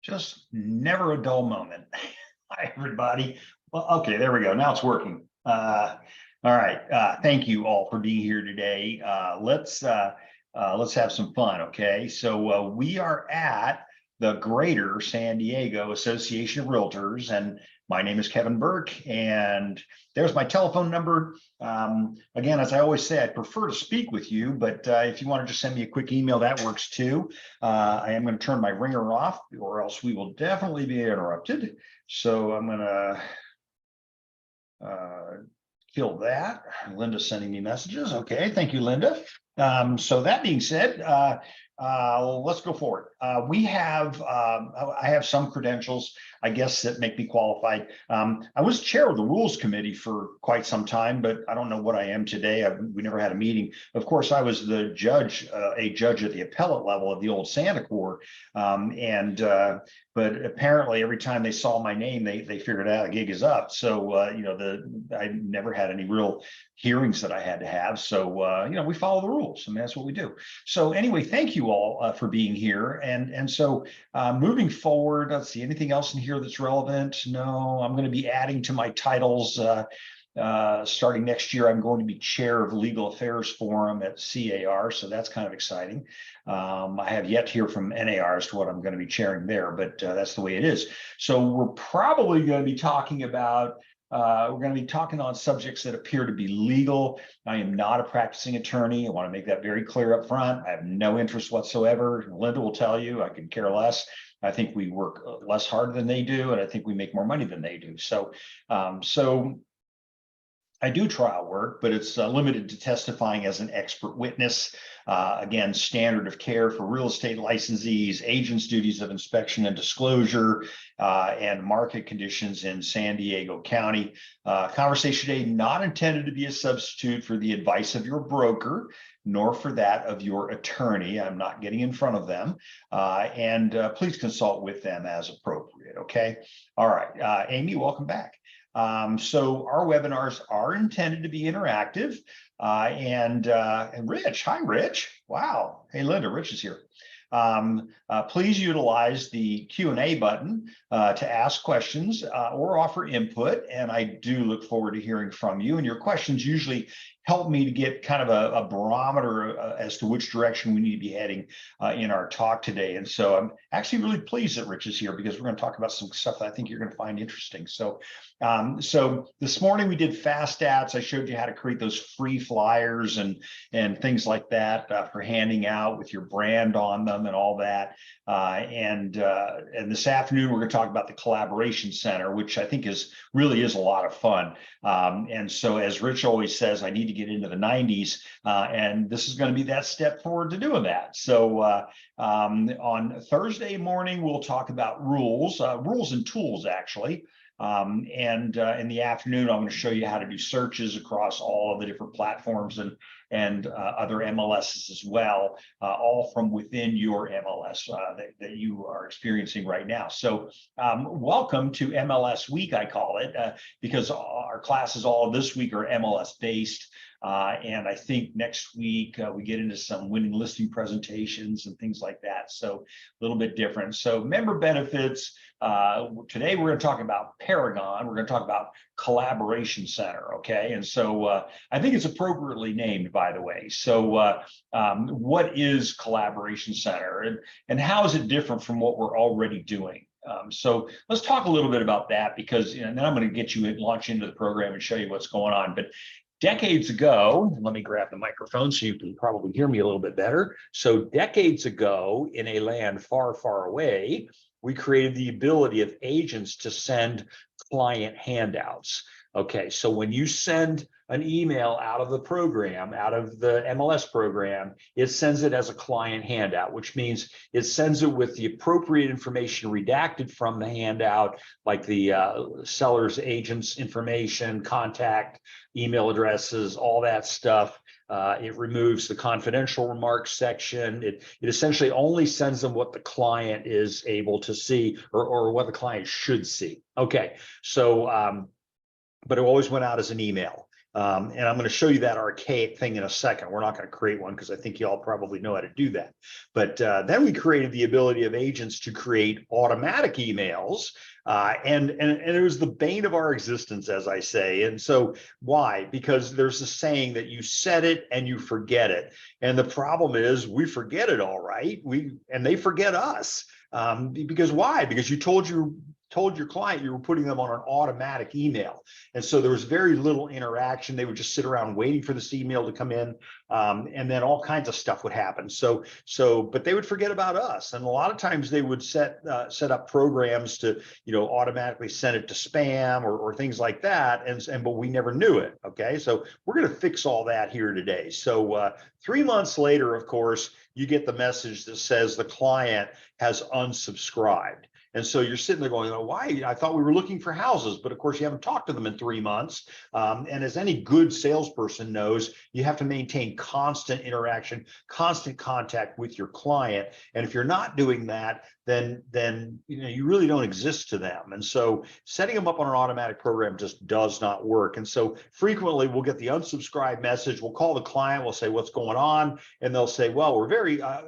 Just never a dull moment. Hi, everybody. Well, okay, there we go. Now it's working. All right. Thank you all for being here today. Let's have some fun. Okay, so we are at the Greater San Diego Association of Realtors, and my name is Kevin Burke, and there's my telephone number. Again, as I always say, I prefer to speak with you, but if you want to just send me a quick email, that works too. I am going to turn my ringer off, or else we will definitely be interrupted. So I'm going to kill that. Linda's sending me messages. Okay, thank you, Linda. So that being said, let's go forward. I have some credentials, I guess, that make me qualified. I was chair of the rules committee for quite some time, but I don't know what I am today. We never had a meeting. Of course, I was the judge, a judge at the appellate level of the old Santa Court. But apparently every time they saw my name, they figured out a gig is up. So, I never had any real hearings that I had to have. So, we follow the rules. I mean, that's what we do. So anyway, thank you all for being here. And so moving forward, let's see, anything else in here that's relevant? No, I'm going to be adding to my titles. Starting next year, I'm going to be chair of the Legal Affairs Forum at CAR, so that's kind of exciting. I have yet to hear from NAR as to what I'm going to be chairing there, but that's the way it is. So we're probably going to be talking about on subjects that appear to be legal. I am not a practicing attorney. I want to make that very clear up front. I have no interest whatsoever. Linda will tell you I could care less. I think we work less hard than they do, and I think we make more money than they do. So, I do trial work, but it's limited to testifying as an expert witness. Again, standard of care for real estate licensees, agents' duties of inspection and disclosure, and market conditions in San Diego County. Conversation today not intended to be a substitute for the advice of your broker, nor for that of your attorney. I'm not getting in front of them. And please consult with them as appropriate, okay? All right, Amy, welcome back. So our webinars are intended to be interactive, and Rich, hi Rich, wow, hey Linda, Rich is here. Please utilize the Q&A button to ask questions or offer input, and I do look forward to hearing from you, and your questions usually help me to get kind of a barometer as to which direction we need to be heading in our talk today. And so I'm actually really pleased that Rich is here, because we're going to talk about some stuff that I think you're going to find interesting. So, so this morning we did fast stats. I showed you how to create those free flyers and things like that for handing out with your brand on them and all that. And this afternoon we're going to talk about the Collaboration Center, which I think really is a lot of fun. And so, as Rich always says, I need to get into the 90s, and this is going to be that step forward to doing that. So on Thursday morning, we'll talk about rules and tools, actually. And in the afternoon, I'm going to show you how to do searches across all of the different platforms and other MLSs as well, all from within your MLS that you are experiencing right now. So welcome to MLS week, I call it, because our classes all this week are MLS based. And I think next week we get into some winning listing presentations and things like that. So a little bit different. So member benefits. Today we're going to talk about Paragon. We're going to talk about Collaboration Center. Okay. And so I think it's appropriately named, by the way. So what is Collaboration Center, and how is it different from what we're already doing? So let's talk a little bit about that, because and then I'm going to get you launch into the program and show you what's going on. But decades ago, let me grab the microphone so you can probably hear me a little bit better. So decades ago, in a land far, far away, we created the ability of agents to send client handouts. Okay, so when you send an email out of the program, out of the MLS program, it sends it as a client handout, which means it sends it with the appropriate information redacted from the handout, like the seller's agent's information, contact, email addresses, all that stuff. It removes the confidential remarks section. It essentially only sends them what the client is able to see, or what the client should see. Okay, so but it always went out as an email. And I'm going to show you that archaic thing in a second. We're not going to create one because I think you all probably know how to do that. But then we created the ability of agents to create automatic emails. And it was the bane of our existence, as I say. And so why? Because there's a saying that you set it and you forget it. And the problem is we forget it all right. And they forget us. Because why? Because you told your client you were putting them on an automatic email. And so there was very little interaction. They would just sit around waiting for this email to come in. And then all kinds of stuff would happen. But they would forget about us. And a lot of times they would set up programs to, automatically send it to spam or things like that. But we never knew it. Okay. So we're going to fix all that here today. So 3 months later, of course, you get the message that says the client has unsubscribed. And so you're sitting there going, oh, why? I thought we were looking for houses, but of course you haven't talked to them in 3 months. And as any good salesperson knows, you have to maintain constant interaction, constant contact with your client. And if you're not doing that, then you really don't exist to them. And so setting them up on an automatic program just does not work. And so frequently we'll get the unsubscribe message. We'll call the client. We'll say, what's going on? And they'll say, well,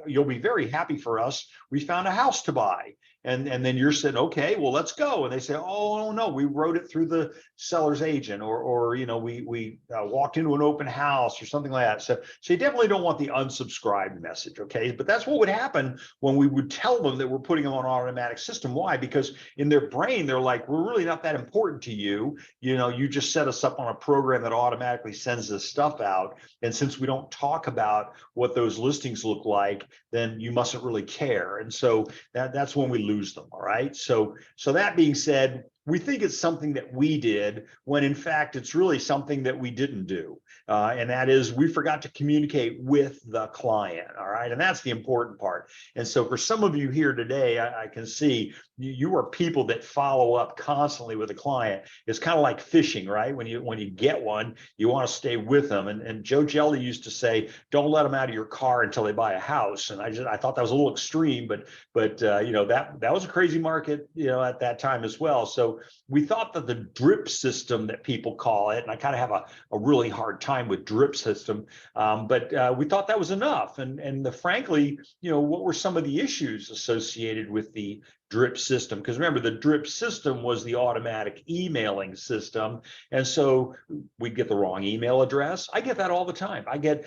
you'll be very happy for us. We found a house to buy. And then you're saying, okay, well, let's go. And they say, oh, no, we wrote it through the seller's agent, or we walked into an open house or something like that. So you definitely don't want the unsubscribed message. Okay. But that's what would happen when we would tell them that we're putting them on an automatic system. Why? Because in their brain, they're like, we're really not that important to you. You just set us up on a program that automatically sends this stuff out. And since we don't talk about what those listings look like, then you mustn't really care. And so that's when we lose them. All right. So that being said, we think it's something that we did when in fact it's really something that we didn't do. And that is we forgot to communicate with the client. All right. And that's the important part. And so for some of you here today, I can see you are people that follow up constantly with a client. It's kind of like fishing, right? When you get one, you want to stay with them. And Joe Jelly used to say, don't let them out of your car until they buy a house. And I thought that was a little extreme, but that was a crazy market, at that time as well. So we thought that the drip system that people call it, and I kind of have a really hard time with drip system, but we thought that was enough. And frankly, what were some of the issues associated with the drip system? Because remember, the drip system was the automatic emailing system. And so we'd get the wrong email address. I get that all the time. I get,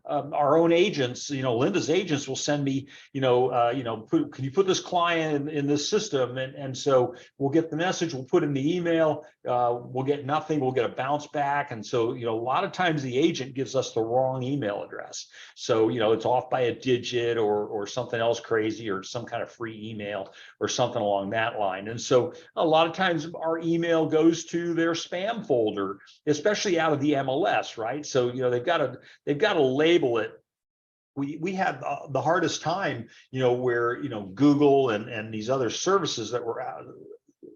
our own agents, Linda's agents will send me, can you put this client in this system? And so we'll get the message, we'll put in the email, we'll get nothing, we'll get a bounce back. And so, a lot of times the agent gives us the wrong email address. So, it's off by a digit or something else crazy, or some kind of free email or something along that line. And so a lot of times our email goes to their spam folder, especially out of the MLS, right? So, they've got to label it. We had the hardest time, where, Google and these other services that were out,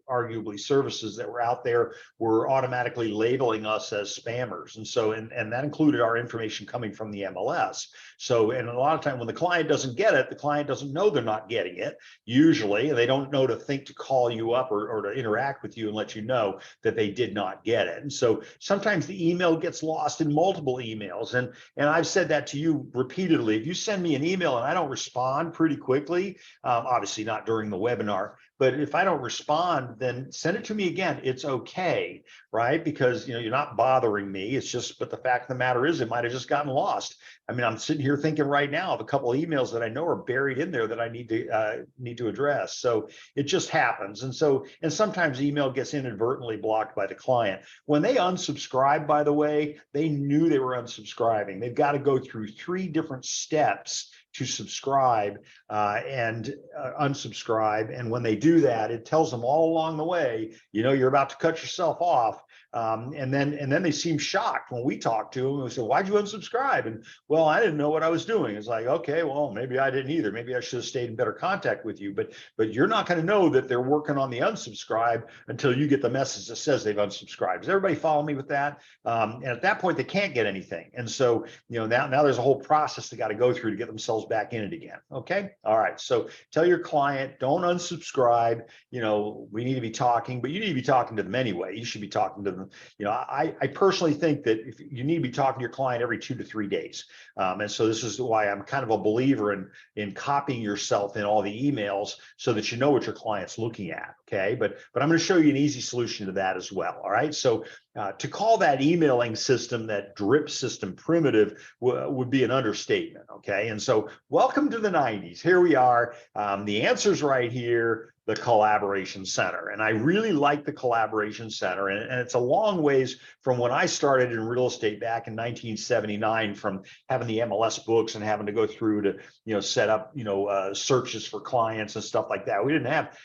arguably services that were out there, were automatically labeling us as spammers. And so, and that included our information coming from the MLS. So, and a lot of time when the client doesn't get it, the client doesn't know they're not getting it usually, and they don't know to think to call you up or to interact with you and let you know that they did not get it. And so sometimes the email gets lost in multiple emails. And I've said that to you repeatedly. If you send me an email and I don't respond pretty quickly, obviously not during the webinar, but if I don't respond, then send it to me again. It's okay, right? Because you're not bothering me. It's just, but the fact of the matter is, it might have just gotten lost. I mean, I'm sitting here thinking right now of a couple of emails that I know are buried in there that I need to address. So it just happens. And sometimes email gets inadvertently blocked by the client. When they unsubscribe, by the way, they knew they were unsubscribing. They've got to go through 3 different steps to subscribe and unsubscribe. And when they do that, it tells them all along the way, you're about to cut yourself off. And then they seem shocked when we talk to them. We say, why'd you unsubscribe? And well, I didn't know what I was doing. It's like, okay, well, maybe I didn't either. Maybe I should have stayed in better contact with you. But you're not going to know that they're working on the unsubscribe until you get the message that says they've unsubscribed. Does everybody follow me with that? And at that point, they can't get anything. And so, now there's a whole process they got to go through to get themselves back in it again. Okay. All right. So tell your client, don't unsubscribe. We need to be talking, but you need to be talking to them anyway. You should be talking to them And, I personally think that if you need to be talking to your client every 2 to 3 days. And so this is why I'm kind of a believer in copying yourself in all the emails so that you know what your client's looking at. Okay. But I'm going to show you an easy solution to that as well. All right. So to call that emailing system, that drip system, primitive would be an understatement. Okay. And so welcome to the 90s. Here we are. The answer's right here, the Collaboration Center. And I really like the Collaboration Center. And it's a long ways from when I started in real estate back in 1979, from having the MLS books and having to go through to, set up, searches for clients and stuff like that. We didn't have,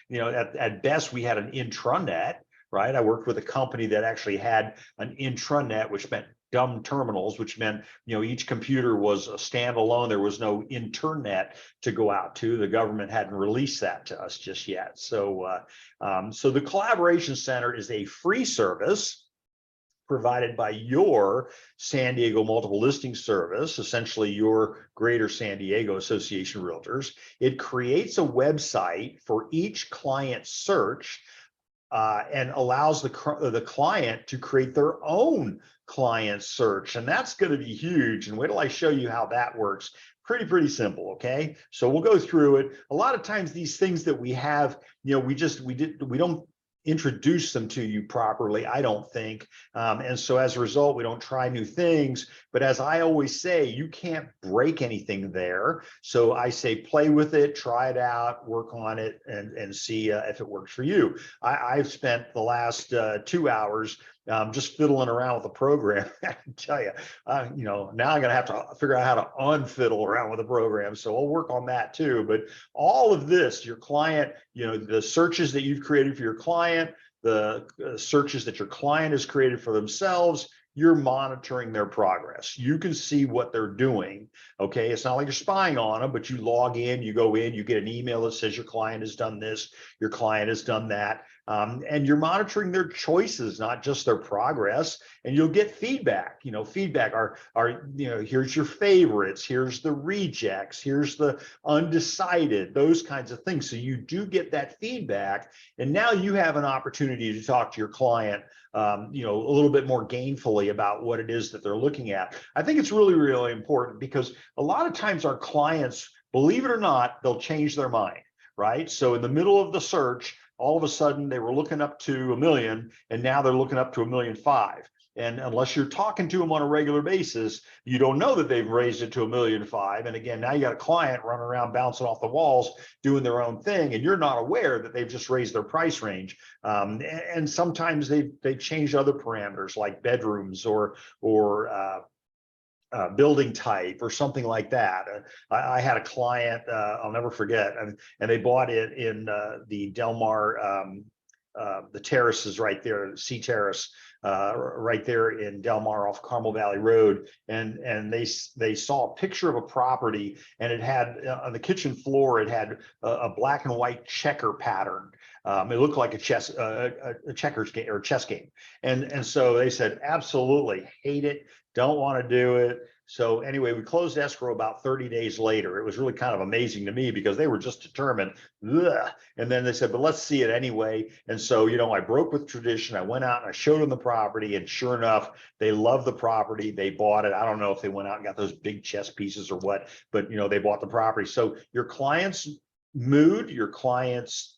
at best, we had an intranet. Right. I worked with a company that actually had an intranet, which meant dumb terminals, which meant, each computer was a standalone. There was no internet to go out to. The government hadn't released that to us just yet. So, so the Collaboration Center is a free service provided by your San Diego Multiple Listing Service, essentially your Greater San Diego Association of Realtors. It creates a website for each client search and allows the client to create their own client search. And that's going to be huge. And wait till I show you how that works. Pretty simple. Okay. So we'll go through it. A lot of times these things that we have, we don't introduce them to you properly, I don't think. And so as a result, we don't try new things. But as I always say, you can't break anything there. So I say, play with it, try it out, work on it, and see if it works for you. I've spent the last 2 hours just fiddling around with the program. I can tell you, now I'm going to have to figure out how to unfiddle around with the program. So I'll work on that too. But all of this, your client, the searches that you've created for your client, the searches that your client has created for themselves, you're monitoring their progress. You can see what they're doing. Okay. It's not like you're spying on them, but you log in, you go in, you get an email that says your client has done this, your client has done that. And you're monitoring their choices, not just their progress. And you'll get feedback. Feedback are here's your favorites, here's the rejects, here's the undecided, those kinds of things. So you do get that feedback. And now you have an opportunity to talk to your client a little bit more gainfully about what it is that they're looking at. I think it's really important because a lot of times our clients, believe it or not, they'll change their mind, right? So in the middle of the search, all of a sudden they were looking up to $1 million and now they're looking up to $1.5 million. And unless you're talking to them on a regular basis, you don't know that they've raised it to $1.5 million. And again, now you got a client running around bouncing off the walls, doing their own thing, and you're not aware that they've just raised their price range. And sometimes they've changed other parameters like bedrooms or building type or something like that. I had a client, I'll never forget, and they bought it in the Del Mar, the terraces right there, Sea Terrace, right there in Del Mar off Carmel Valley Road. And they saw a picture of a property, and it had on the kitchen floor, it had a black and white checker pattern. It looked like a checkers game or a chess game. And so they said, absolutely hate it. Don't want to do it. So anyway, we closed escrow about 30 days later. It was really kind of amazing to me because they were just determined. Ugh. And then they said, but let's see it anyway. And so, I broke with tradition. I went out and I showed them the property, and sure enough, they loved the property. They bought it. I don't know if they went out and got those big chess pieces or what, but they bought the property. So your client's mood, your client's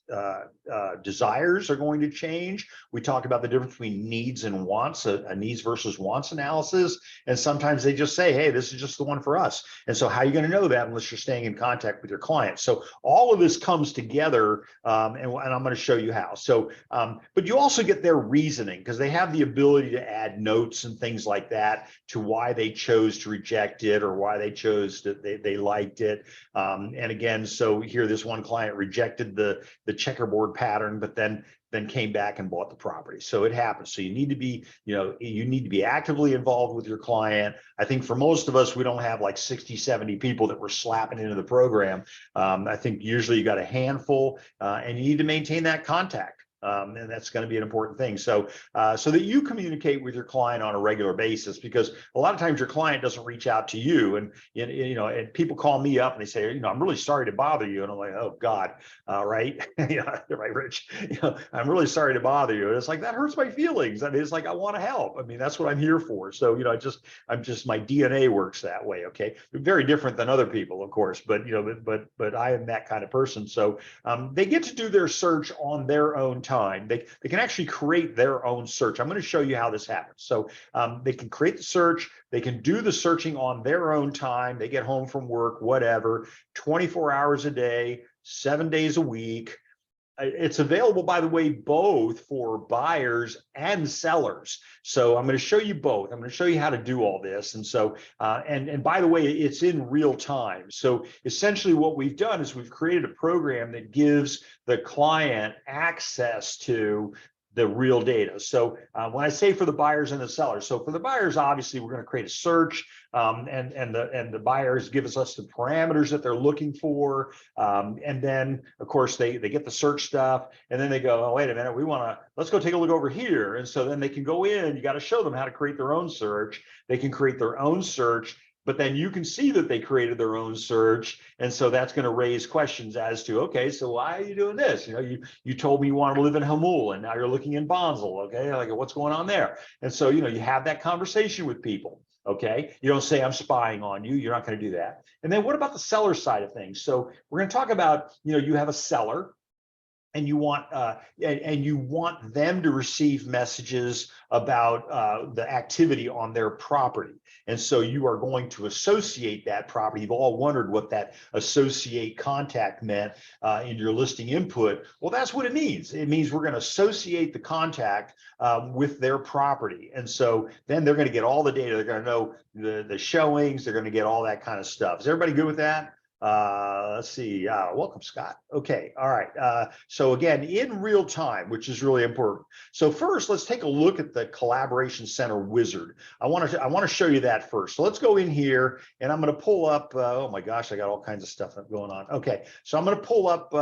desires are going to change. We talk about the difference between needs and wants, a needs versus wants analysis. And sometimes they just say, hey, this is just the one for us. And so how are you going to know that unless you're staying in contact with your client? So all of this comes together, and I'm going to show you how. So, but you also get their reasoning because they have the ability to add notes and things like that to why they chose to reject it or why they chose that they liked it. And again, so here this one client rejected the checkerboard pattern, but then came back and bought the property. So it happens. So you need to be, you need to be actively involved with your client. I think for most of us, we don't have like 60, 70 people that we're slapping into the program. I think usually you got a handful, and you need to maintain that contact. And that's going to be an important thing. So, so that you communicate with your client on a regular basis, because a lot of times your client doesn't reach out to you, and and people call me up and they say, I'm really sorry to bother you, and I'm like, oh God, right, right, Rich, I'm really sorry to bother you, and it's like that hurts my feelings. I mean, it's like I want to help. I mean, that's what I'm here for. So, I'm just my DNA works that way. Okay, very different than other people, of course, but but I am that kind of person. So they get to do their search on their own time. They can actually create their own search. I'm going to show you how this happens. So they can create the search. They can do the searching on their own time. They get home from work, whatever, 24 hours a day, 7 days a week. It's available, by the way, both for buyers and sellers. So I'm going to show you both. I'm going to show you how to do all this. And so, and by the way, it's in real time. So essentially what we've done is we've created a program that gives the client access to the real data. So when I say for the buyers and the sellers, so for the buyers, obviously we're going to create a search, and the buyers give us the parameters that they're looking for, and then of course they get the search stuff, and then they go, oh wait a minute, let's go take a look over here, and so then they can go in. You got to show them how to create their own search. They can create their own search. But then you can see that they created their own search. And so that's going to raise questions as to, okay, so why are you doing this? You told me you wanted to live in Hamul, and now you're looking in Bonsall. Okay, like what's going on there? And so, you have that conversation with people. Okay, you don't say I'm spying on you. You're not going to do that. And then what about the seller side of things? So we're going to talk about, you have a seller, and you want them to receive messages about the activity on their property. And so you are going to associate that property. You've all wondered what that associate contact meant in your listing input. Well, that's what it means. It means we're going to associate the contact with their property. And so then they're going to get all the data. They're going to know the showings. They're going to get all that kind of stuff. Is everybody good with that? Let's see. Welcome, Scott. Okay. All right. So again, in real time, which is really important. So first, let's take a look at the Collaboration Center wizard. I want to show you that first. So let's go in here, and I'm going to pull up. Oh my gosh, I got all kinds of stuff going on. Okay. So I'm going to pull up.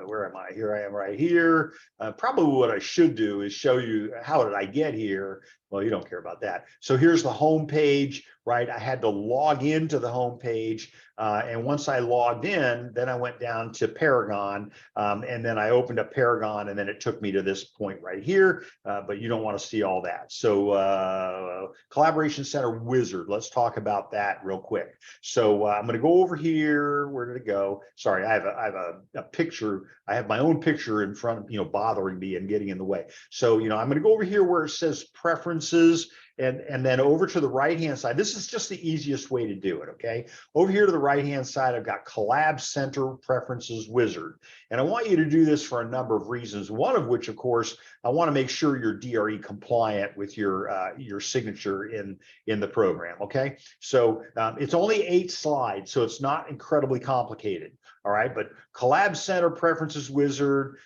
Where am I? Here I am right here. Probably what I should do is show you how did I get here. Well, you don't care about that. So here's the home page, right? I had to log into the home page. And once I logged in, then I went down to Paragon, and then I opened up Paragon, and then it took me to this point right here. But you don't want to see all that. So Collaboration Center wizard, let's talk about that real quick. So I'm going to go over here. Where did it go? Sorry, I have a picture. I have my own picture in front of, bothering me and getting in the way. So, I'm going to go over here where it says preferences, and then over to the right-hand side. This is just the easiest way to do it, okay? Over here to the right-hand side, I've got Collab Center Preferences Wizard. And I want you to do this for a number of reasons, one of which, of course, I want to make sure you're DRE compliant with your signature in the program, okay? So it's only 8 slides, so it's not incredibly complicated, all right? But Collab Center Preferences Wizard,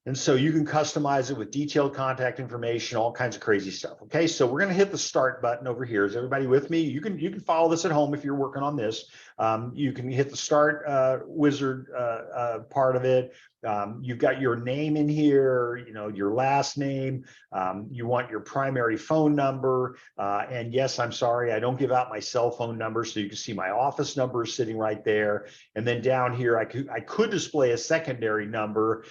and so you can customize it with detailed contact information, all kinds of crazy stuff. Okay, so we're going to hit the start button over here. Is everybody with me? You can follow this at home if you're working on this. You can hit the start wizard part of it. You've got your name in here, your last name. You want your primary phone number. And yes, I'm sorry, I don't give out my cell phone number, so you can see my office number is sitting right there. And then down here, I could display a secondary number,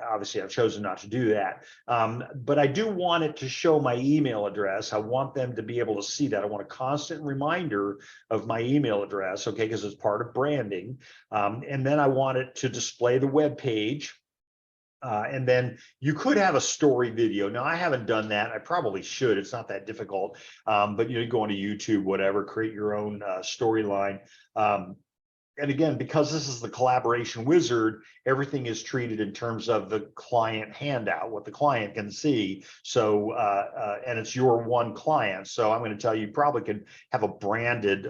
obviously I've chosen not to do that, but I do want it to show my email address. I want them to be able to see that. I want a constant reminder of my email address, okay, because it's part of branding. And then I want it to display the web page. And then you could have a story video. Now, I haven't done that. I probably should. It's not that difficult. But you go onto YouTube, whatever, create your own storyline. and again, because this is the collaboration wizard, everything is treated in terms of the client handout, what the client can see. So, and it's your one client. So I'm going to tell you, probably could have a branded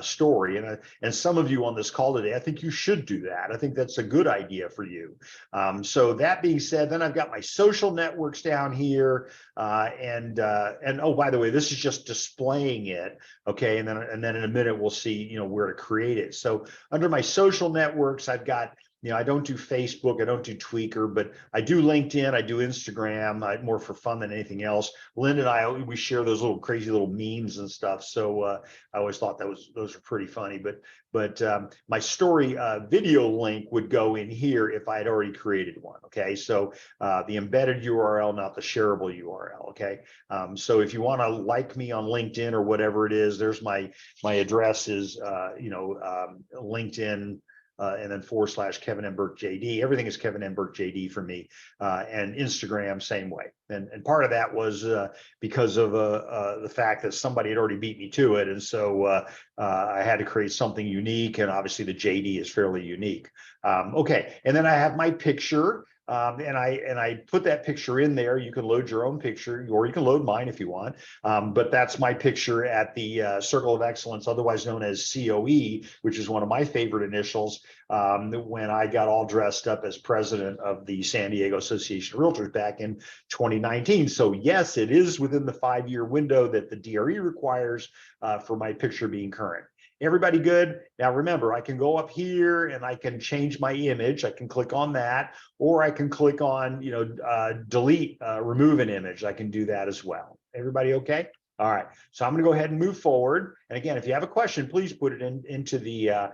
story. And some of you on this call today, I think you should do that. I think that's a good idea for you. So that being said, then I've got my social networks down here. And oh, by the way, this is just displaying it. Okay. And then in a minute, we'll see, where to create it. So under my social networks, I've got, I don't do Facebook, I don't do Tweaker, but I do LinkedIn, I do Instagram, more for fun than anything else. Lynn and I, we share those little crazy little memes and stuff. So I always thought those were pretty funny. But my story video link would go in here if I had already created one. Okay, so the embedded URL, not the shareable URL. Okay, so if you want to like me on LinkedIn or whatever it is, there's my address is LinkedIn. And then / Kevin M. Burke JD. Everything is Kevin M. Burke JD for me. And Instagram, same way. And part of that was because of the fact that somebody had already beat me to it. And so I had to create something unique. And obviously the JD is fairly unique. Okay, and then I have my picture. And I put that picture in there. You can load your own picture, or you can load mine if you want. But that's my picture at the Circle of Excellence, otherwise known as COE, which is one of my favorite initials, when I got all dressed up as president of the San Diego Association of Realtors back in 2019. So yes, it is within the 5-year window that the DRE requires for my picture being current. Everybody good? Now remember, I can go up here and I can change my image. I can click on that, or I can click on, delete, remove an image. I can do that as well. Everybody okay? All right, so I'm going to go ahead and move forward. And again, if you have a question, please put it into the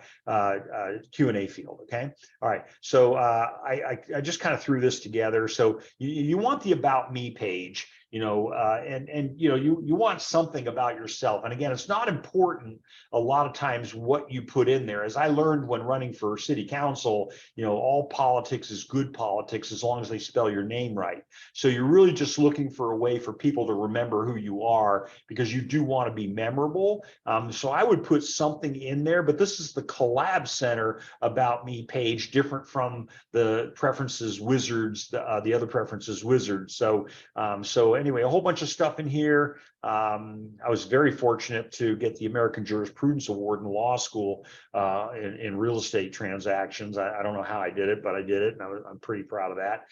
Q&A field. Okay. All right. So I just kind of threw this together. So you want the About Me page, you want something about yourself. And again, it's not important a lot of times what you put in there. As I learned when running for city council, all politics is good politics as long as they spell your name right. So you're really just looking for a way for people to remember who you are, because you do want to be memorable. So I would put something in there, but this is the Collab Center About Me page, different from the Preferences Wizards, the other Preferences Wizards. So anyway, a whole bunch of stuff in here. I was very fortunate to get the American Jurisprudence Award in law school in real estate transactions. I don't know how I did it, but I did it, and I'm pretty proud of that.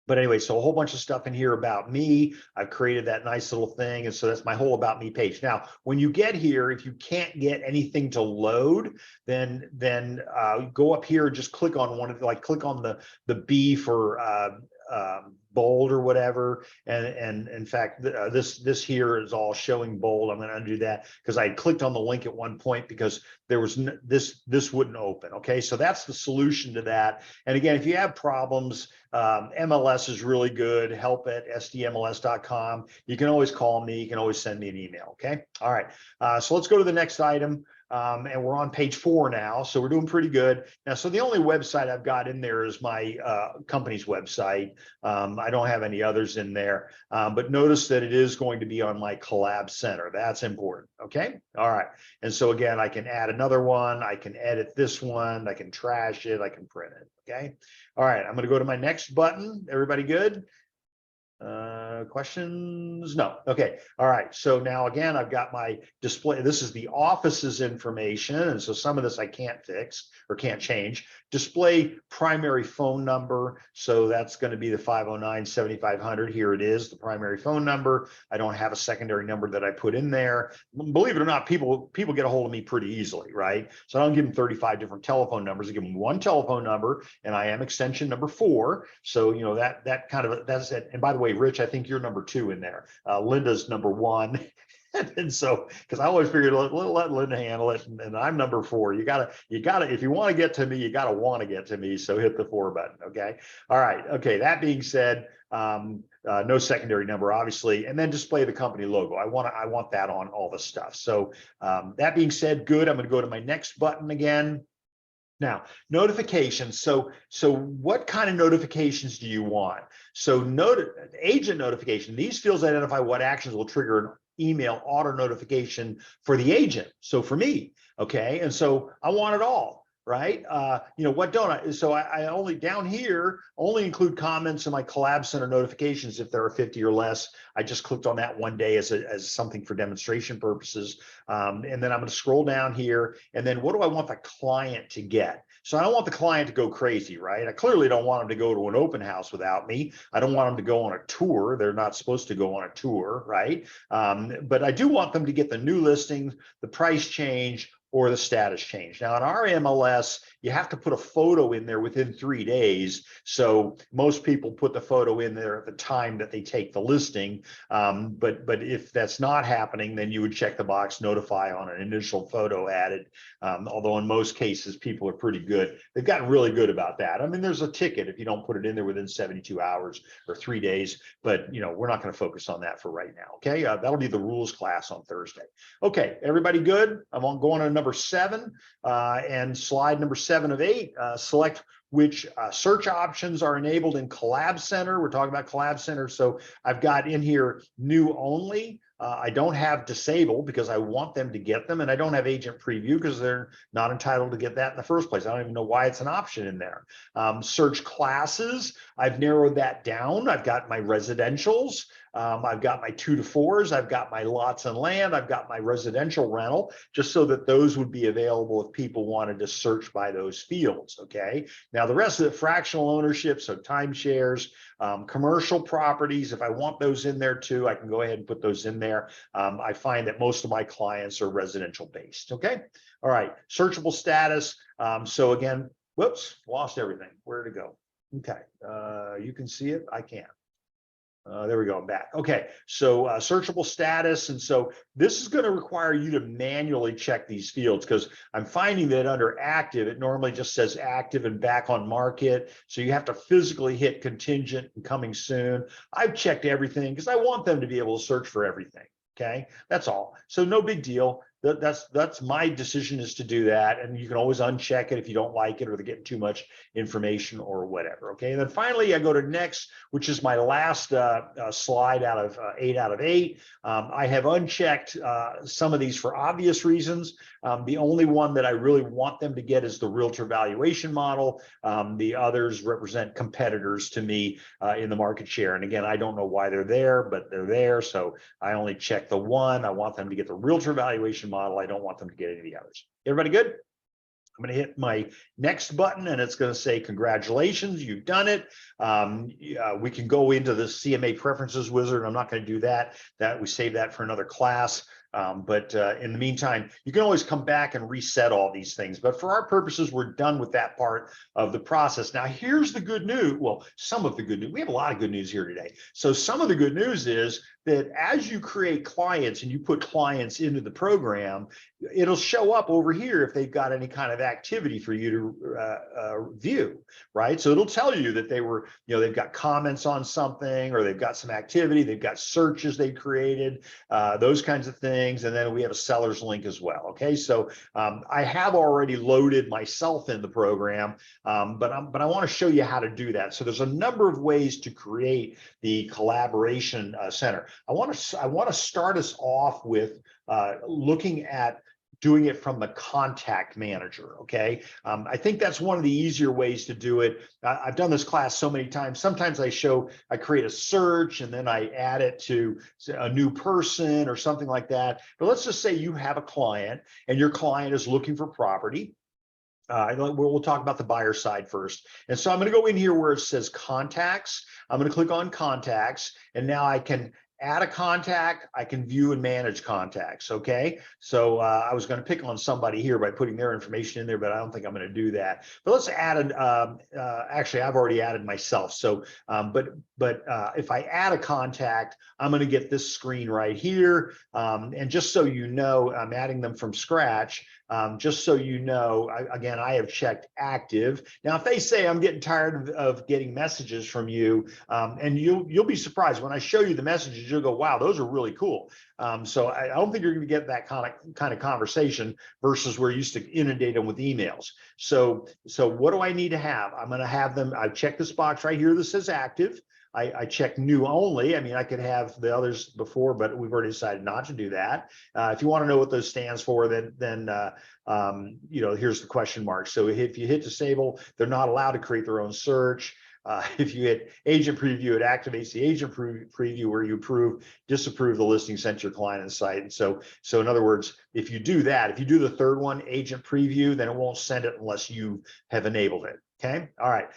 But anyway, so a whole bunch of stuff in here about me. I've created that nice little thing. And so that's my whole About Me page. Now, when you get here, if you can't get anything to load, then go up here and just click on one of the, click on the B for bold or whatever. And in fact, this here is all showing bold. I'm going to undo that because I clicked on the link at one point because there was this wouldn't open. Okay, so that's the solution to that. And again, if you have problems, MLS is really good. help@sdmls.com. You can always call me. You can always send me an email. Okay. All right. So let's go to the next item. And we're on page 4 now, so we're doing pretty good. Now, so the only website I've got in there is my company's website. I don't have any others in there, but notice that it is going to be on my Collab Center. That's important, okay? All right, and so again, I can add another one, I can edit this one, I can trash it, I can print it, okay? All right, I'm gonna go to my next button. Everybody good? Questions? No. Okay. All right. So now again, I've got my display. This is the office's information. And so some of this I can't fix or can't change. Display primary phone number. So that's going to be the 509-7500. Here it is, the primary phone number. I don't have a secondary number that I put in there. Believe it or not, people get a hold of me pretty easily, right? So I don't give them 35 different telephone numbers. I give them one telephone number, and I am extension number 4. So, that kind of, that's it. And by the way, Rich, I think you're number 2 in there. Linda's number 1. And so, because I always figured let Linda handle it, and I'm number 4. You gotta, if you want to get to me, you gotta want to get to me. So hit the 4 button. Okay. All right. Okay. That being said, no secondary number, obviously, and then display the company logo. I want that on all the stuff. So that being said, good. I'm going to go to my next button again. Now, notifications. So what kind of notifications do you want? So agent notification. These fields identify what actions will trigger an email auto notification for the agent. So for me, Okay, and so I want it all, right? What don't I? So I only down here only include comments in my collab center notifications if there are 50 or less. I just clicked on that one day as something for demonstration purposes. And then I'm going to scroll down here, and then what do I want the client to get? So I don't want the client to go crazy, right? I clearly don't want them to go to an open house without me. I don't want them to go on a tour. They're not supposed to go on a tour, right? But I do want them to get the new listings, the price change, or the status change. Now in our MLS, you have to put a photo in there within 3 days. So most people put the photo in there at the time that they take the listing. But if that's not happening, then you would check the box, notify on an initial photo added. Although in most cases, people are pretty good. They've gotten really good about that. I mean, there's a ticket if you don't put it in there within 72 hours or 3 days, but we're not going to focus on that for right now. Okay, that'll be the rules class on Thursday. Okay, everybody good? I'm going on number 7 and slide number 7 of 8. Select which search options are enabled in Collab Center. We're talking about Collab Center. So I've got in here new only. I don't have disable because I want them to get them, and I don't have agent preview because they're not entitled to get that in the first place. I don't even know why it's an option in there. Search classes, I've narrowed that down. I've got my residentials. I've got my 2 to 4s. I've got my lots and land. I've got my residential rental, just so that those would be available if people wanted to search by those fields. Okay. Now the rest of the fractional ownership, so timeshares, commercial properties, if I want those in there too, I can go ahead and put those in there. I find that most of my clients are residential based. Okay. All right. Searchable status. So again, whoops, lost everything. Where to go? Okay. You can see it. I can't. There we go, I'm back. Okay, so searchable status. And so this is going to require you to manually check these fields because I'm finding that under active, it normally just says active and back on market. So you have to physically hit contingent and coming soon. I've checked everything because I want them to be able to search for everything. Okay, that's all. So no big deal. That's my decision is to do that. And you can always uncheck it if you don't like it or they're getting too much information or whatever. Okay. And then finally, I go to next, which is my last slide out of 8 out of 8. I have unchecked some of these for obvious reasons. The only one that I really want them to get is the realtor valuation model. The others represent competitors to me in the market share. And again, I don't know why they're there, but they're there. So I only check the one. I want them to get the realtor valuation model. I don't want them to get any of the others. Everybody good? I'm going to hit my next button and it's going to say, congratulations, you've done it. We can go into the CMA preferences wizard. I'm not going to do that. We save that for another class. But in the meantime, you can always come back and reset all these things. But for our purposes, we're done with that part of the process. Now, here's the good news. Well, some of the good news. We have a lot of good news here today. So some of the good news is that as you create clients and you put clients into the program, it'll show up over here if they've got any kind of activity for you to view, right? So it'll tell you that they were, they've got comments on something or they've got some activity, they've got searches they created, those kinds of things. And then we have a seller's link as well. Okay, so I have already loaded myself in the program, but I want to show you how to do that. So there's a number of ways to create the collaboration center. I want to start us off with looking at doing it from the contact manager. Okay. I think that's one of the easier ways to do it. I've done this class so many times. Sometimes I create a search and then I add it to a new person or something like that. But let's just say you have a client and your client is looking for property. We'll talk about the buyer side first. And so I'm going to go in here where it says contacts. I'm going to click on contacts and now I can add a contact, I can view and manage contacts. Okay, so I was going to pick on somebody here by putting their information in there, but I don't think I'm going to do that. But let's add an. Actually, I've already added myself. So, but if I add a contact, I'm going to get this screen right here. And just so you know, I'm adding them from scratch. Just so you know, again, I have checked active. Now, if they say I'm getting tired of getting messages from you, and you'll be surprised when I show you the messages, you'll go, wow, those are really cool. So I don't think you're going to get that kind of conversation versus we're used to inundate them with emails. So what do I need to have? I'm going to have them. I've checked this box right here that says active. I check new only. I mean, I could have the others before, but we've already decided not to do that. If you want to know what those stands for, then here's the question mark. So if you hit disable, they're not allowed to create their own search. If you hit agent preview, it activates the agent preview where you disapprove the listing sent to your client and site. And so in other words, if you do that, if you do the third one, agent preview, then it won't send it unless you have enabled it. Okay. All right.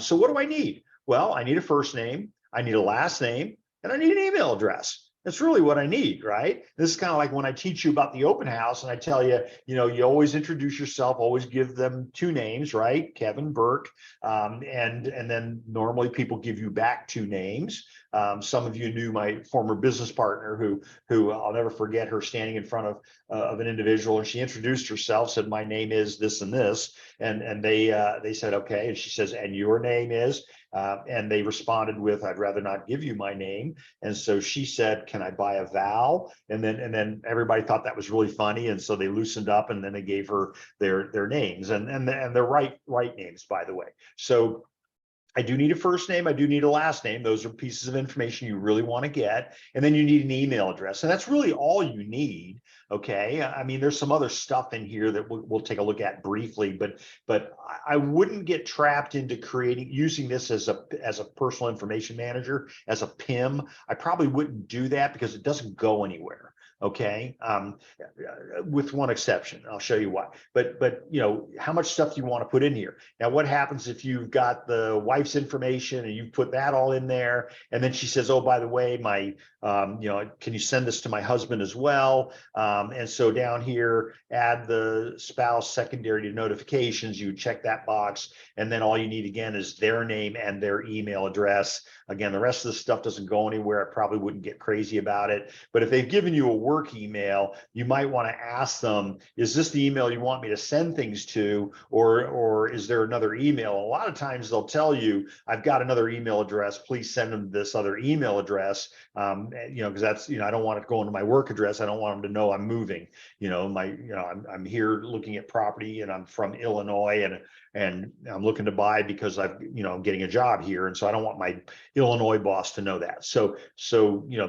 So what do I need? Well, I need a first name, I need a last name, and I need an email address. That's really what I need, right? This is kind of like when I teach you about the open house and I tell you, you always introduce yourself, always give them two names, right? Kevin, Burke, and then normally people give you back two names. Some of you knew my former business partner who I'll never forget her standing in front of an individual, and she introduced herself, said, my name is this and this, and they said, okay, and she says, and your name is, and they responded with, I'd rather not give you my name. And so she said, can I buy a vowel? And then everybody thought that was really funny. And so they loosened up and then they gave her their names and they're right names, by the way. So I do need a first name. I do need a last name. Those are pieces of information you really want to get. And then you need an email address. And that's really all you need. Okay. I mean, there's some other stuff in here that we'll take a look at briefly, but I wouldn't get trapped into using this as a personal information manager, as a PIM. I probably wouldn't do that because it doesn't go anywhere. Okay, with one exception. I'll show you why. But how much stuff do you want to put in here? Now, what happens if you've got the wife's information and you put that all in there, and then she says, oh, by the way, my can you send this to my husband as well? And so down here, add the spouse secondary to notifications. You check that box, and then all you need again is their name and their email address. Again, the rest of the stuff doesn't go anywhere. I probably wouldn't get crazy about it. But if they've given you a work email, you might want to ask them, is this the email you want me to send things to, or is there another email? A lot of times they'll tell you, I've got another email address, please send them this other email address. Because that's, I don't want it going to my work address. I don't want them to know I'm moving. I'm here looking at property and I'm from Illinois and I'm looking to buy because I'm getting a job here. And so I don't want my Illinois boss to know that. So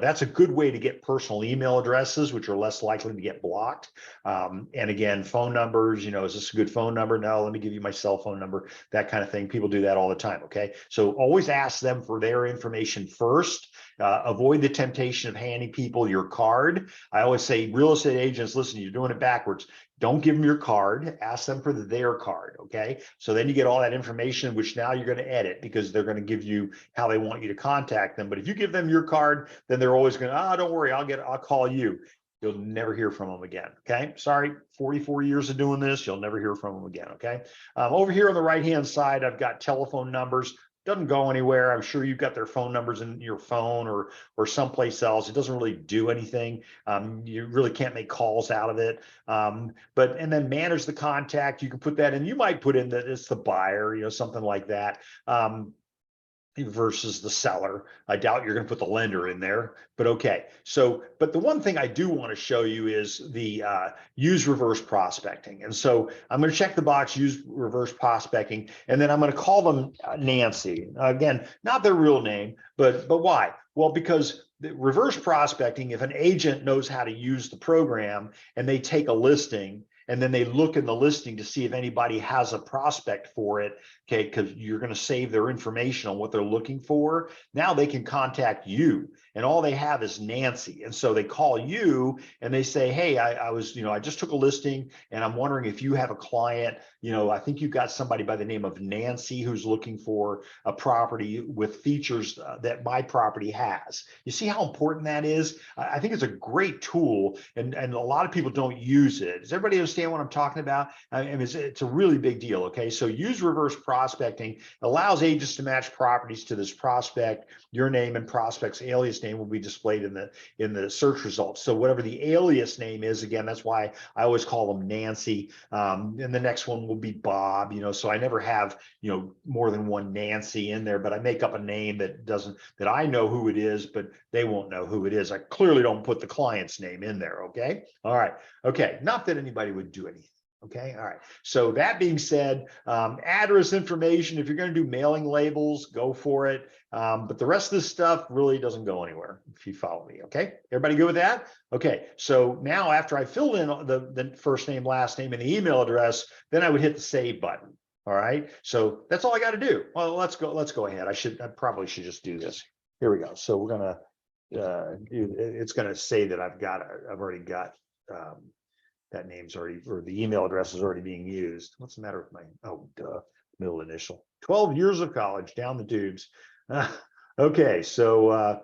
that's a good way to get personal email addresses, which are less likely to get blocked. And again, phone numbers, is this a good phone number? No, let me give you my cell phone number, that kind of thing. People do that all the time. Okay. So always ask them for their information first. Avoid the temptation of handing people your card. I always say, real estate agents, listen, you're doing it backwards. Don't give them your card, ask them for their card, okay? So then you get all that information, which now you're going to edit because they're going to give you how they want you to contact them. But if you give them your card, then they're always going to, don't worry, I'll call you. You'll never hear from them again, okay? Sorry, 44 years of doing this, you'll never hear from them again, okay? Over here on the right-hand side, I've got telephone numbers. Doesn't go anywhere. I'm sure you've got their phone numbers in your phone or someplace else. It doesn't really do anything. You really can't make calls out of it. And then manage the contact. You can put that in. You might put in that it's the buyer, something like that. Versus the seller. I doubt you're going to put the lender in there, but okay. But the one thing I do want to show you is the use reverse prospecting. And so I'm going to check the box, use reverse prospecting, and then I'm going to call them Nancy. Again, not their real name, but why? Well, because the reverse prospecting, if an agent knows how to use the program and they take a listing and then they look in the listing to see if anybody has a prospect for it, okay, because you're going to save their information on what they're looking for. Now they can contact you, and all they have is Nancy. And so they call you and they say, hey, I just took a listing and I'm wondering if you have a client, I think you've got somebody by the name of Nancy who's looking for a property with features that my property has. You see how important that is? I think it's a great tool, and a lot of people don't use it. Does everybody understand what I'm talking about? I mean, it's a really big deal. Okay, so use reverse prospecting allows agents to match properties to this prospect. Your name and prospect's alias name will be displayed in the search results. So whatever the alias name is, again, that's why I always call them Nancy. And the next one will be Bob. So I never have more than one Nancy in there, but I make up a name that I know who it is, but they won't know who it is. I clearly don't put the client's name in there. Okay. All right. Okay. Not that anybody would do anything. Okay, all right. So that being said, address information, if you're going to do mailing labels, go for it. But the rest of this stuff really doesn't go anywhere if you follow me. Okay, everybody good with that? Okay, so now after I filled in the first name, last name, and the email address, then I would hit the save button. All right, so that's all I got to do. Well, let's go ahead. I probably should just do this. Here we go. So we're gonna it's gonna say that I've already got that name's already, or the email address is already being used. What's the matter with my, oh, duh, middle initial. 12 years of college down the tubes. Okay, so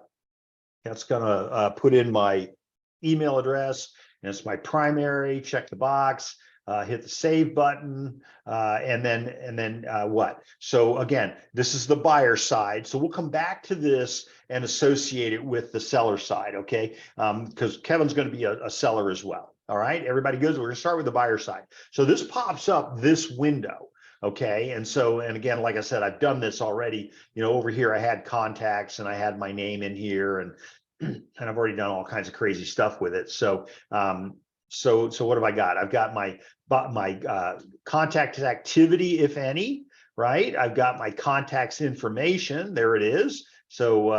that's gonna put in my email address, and it's my primary. Check the box, hit the save button, and then what? So again, this is the buyer side. So we'll come back to this and associate it with the seller side, okay? Because Kevin's going to be a seller as well. All right, everybody good? We're going to start with the buyer side. So this pops up this window. Okay, and so, and again, like I said, I've done this already. You know, over here I had contacts and I had my name in here, and I've already done all kinds of crazy stuff with it. So so what have I got? I've got my contact activity, if any, right? I've got my contacts information. There it is. So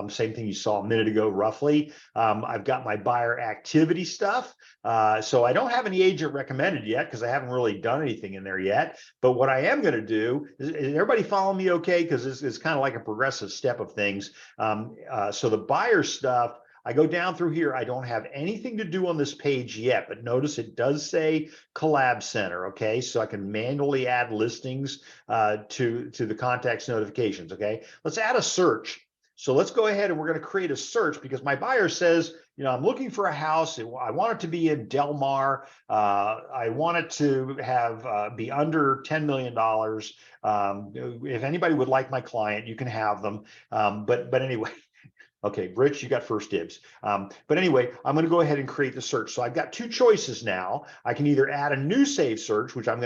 same thing you saw a minute ago, roughly. I've got my buyer activity stuff. So I don't have any agent recommended yet because I haven't really done anything in there yet. But what I am going to do is everybody follow me okay? Because it's kind of like a progressive step of things. So the buyer stuff, I go down through here. I don't have anything to do on this page yet, but notice it does say Collab Center. Okay, so I can manually add listings to the contacts notifications. Okay, let's add a search. So let's go ahead and we're going to create a search because my buyer says, you know, I'm looking for a house. I want it to be in Del Mar. I want it to have be under $10 million. If anybody would like my client, you can have them. But anyway. Okay, Rich, you got first dibs. But anyway, I'm going to go ahead and create the search. So I've got two choices now. I can either add a new save search, which I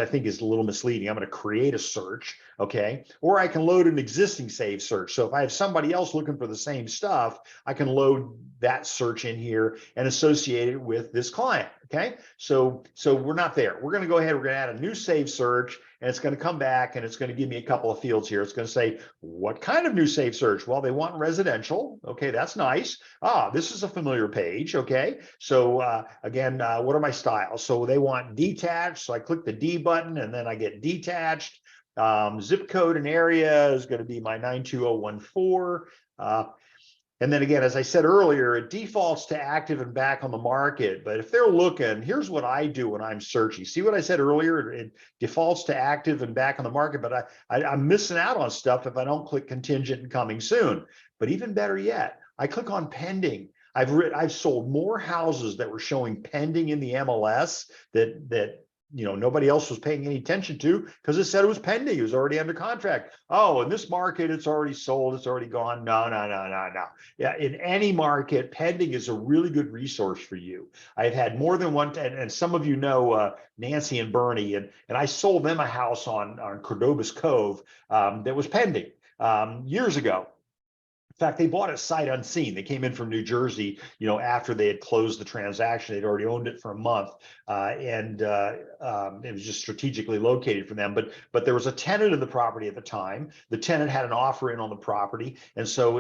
think is a little misleading. I'm going to create a search, okay? Or I can load an existing save search. So if I have somebody else looking for the same stuff, I can load that search in here and associate it with this client, okay? So we're not there. We're going to go ahead, we're going to add a new save search, and it's going to come back and it's going to give me a couple of fields here. It's going to say, what kind of new save search? Well, they want residential. Okay, that's nice. This is a familiar page. Okay, so again, what are my styles? So they want detached. So I click the D button and then I get detached. Zip code and area is going to be my 92014. And then again, as I said earlier, it defaults to active and back on the market. But if they're looking, here's what I do when I'm searching. See what I said earlier? It defaults to active and back on the market, but I'm missing out on stuff if I don't click contingent and coming soon. But even better yet, I click on pending. I've sold more houses that were showing pending in the MLS that you know nobody else was paying any attention to because it said it was pending. It was already under contract. Oh, in this market, it's already sold. It's already gone. No. Yeah, in any market, pending is a really good resource for you. I've had more than one, and some of you know Nancy and Bernie, and I sold them a house on Cordobas Cove that was pending years ago. In fact, they bought it sight unseen. They came in from New Jersey, you know, after they had closed the transaction. They'd already owned it for a month, and it was just strategically located for them. But there was a tenant in the property at the time. The tenant had an offer in on the property, and so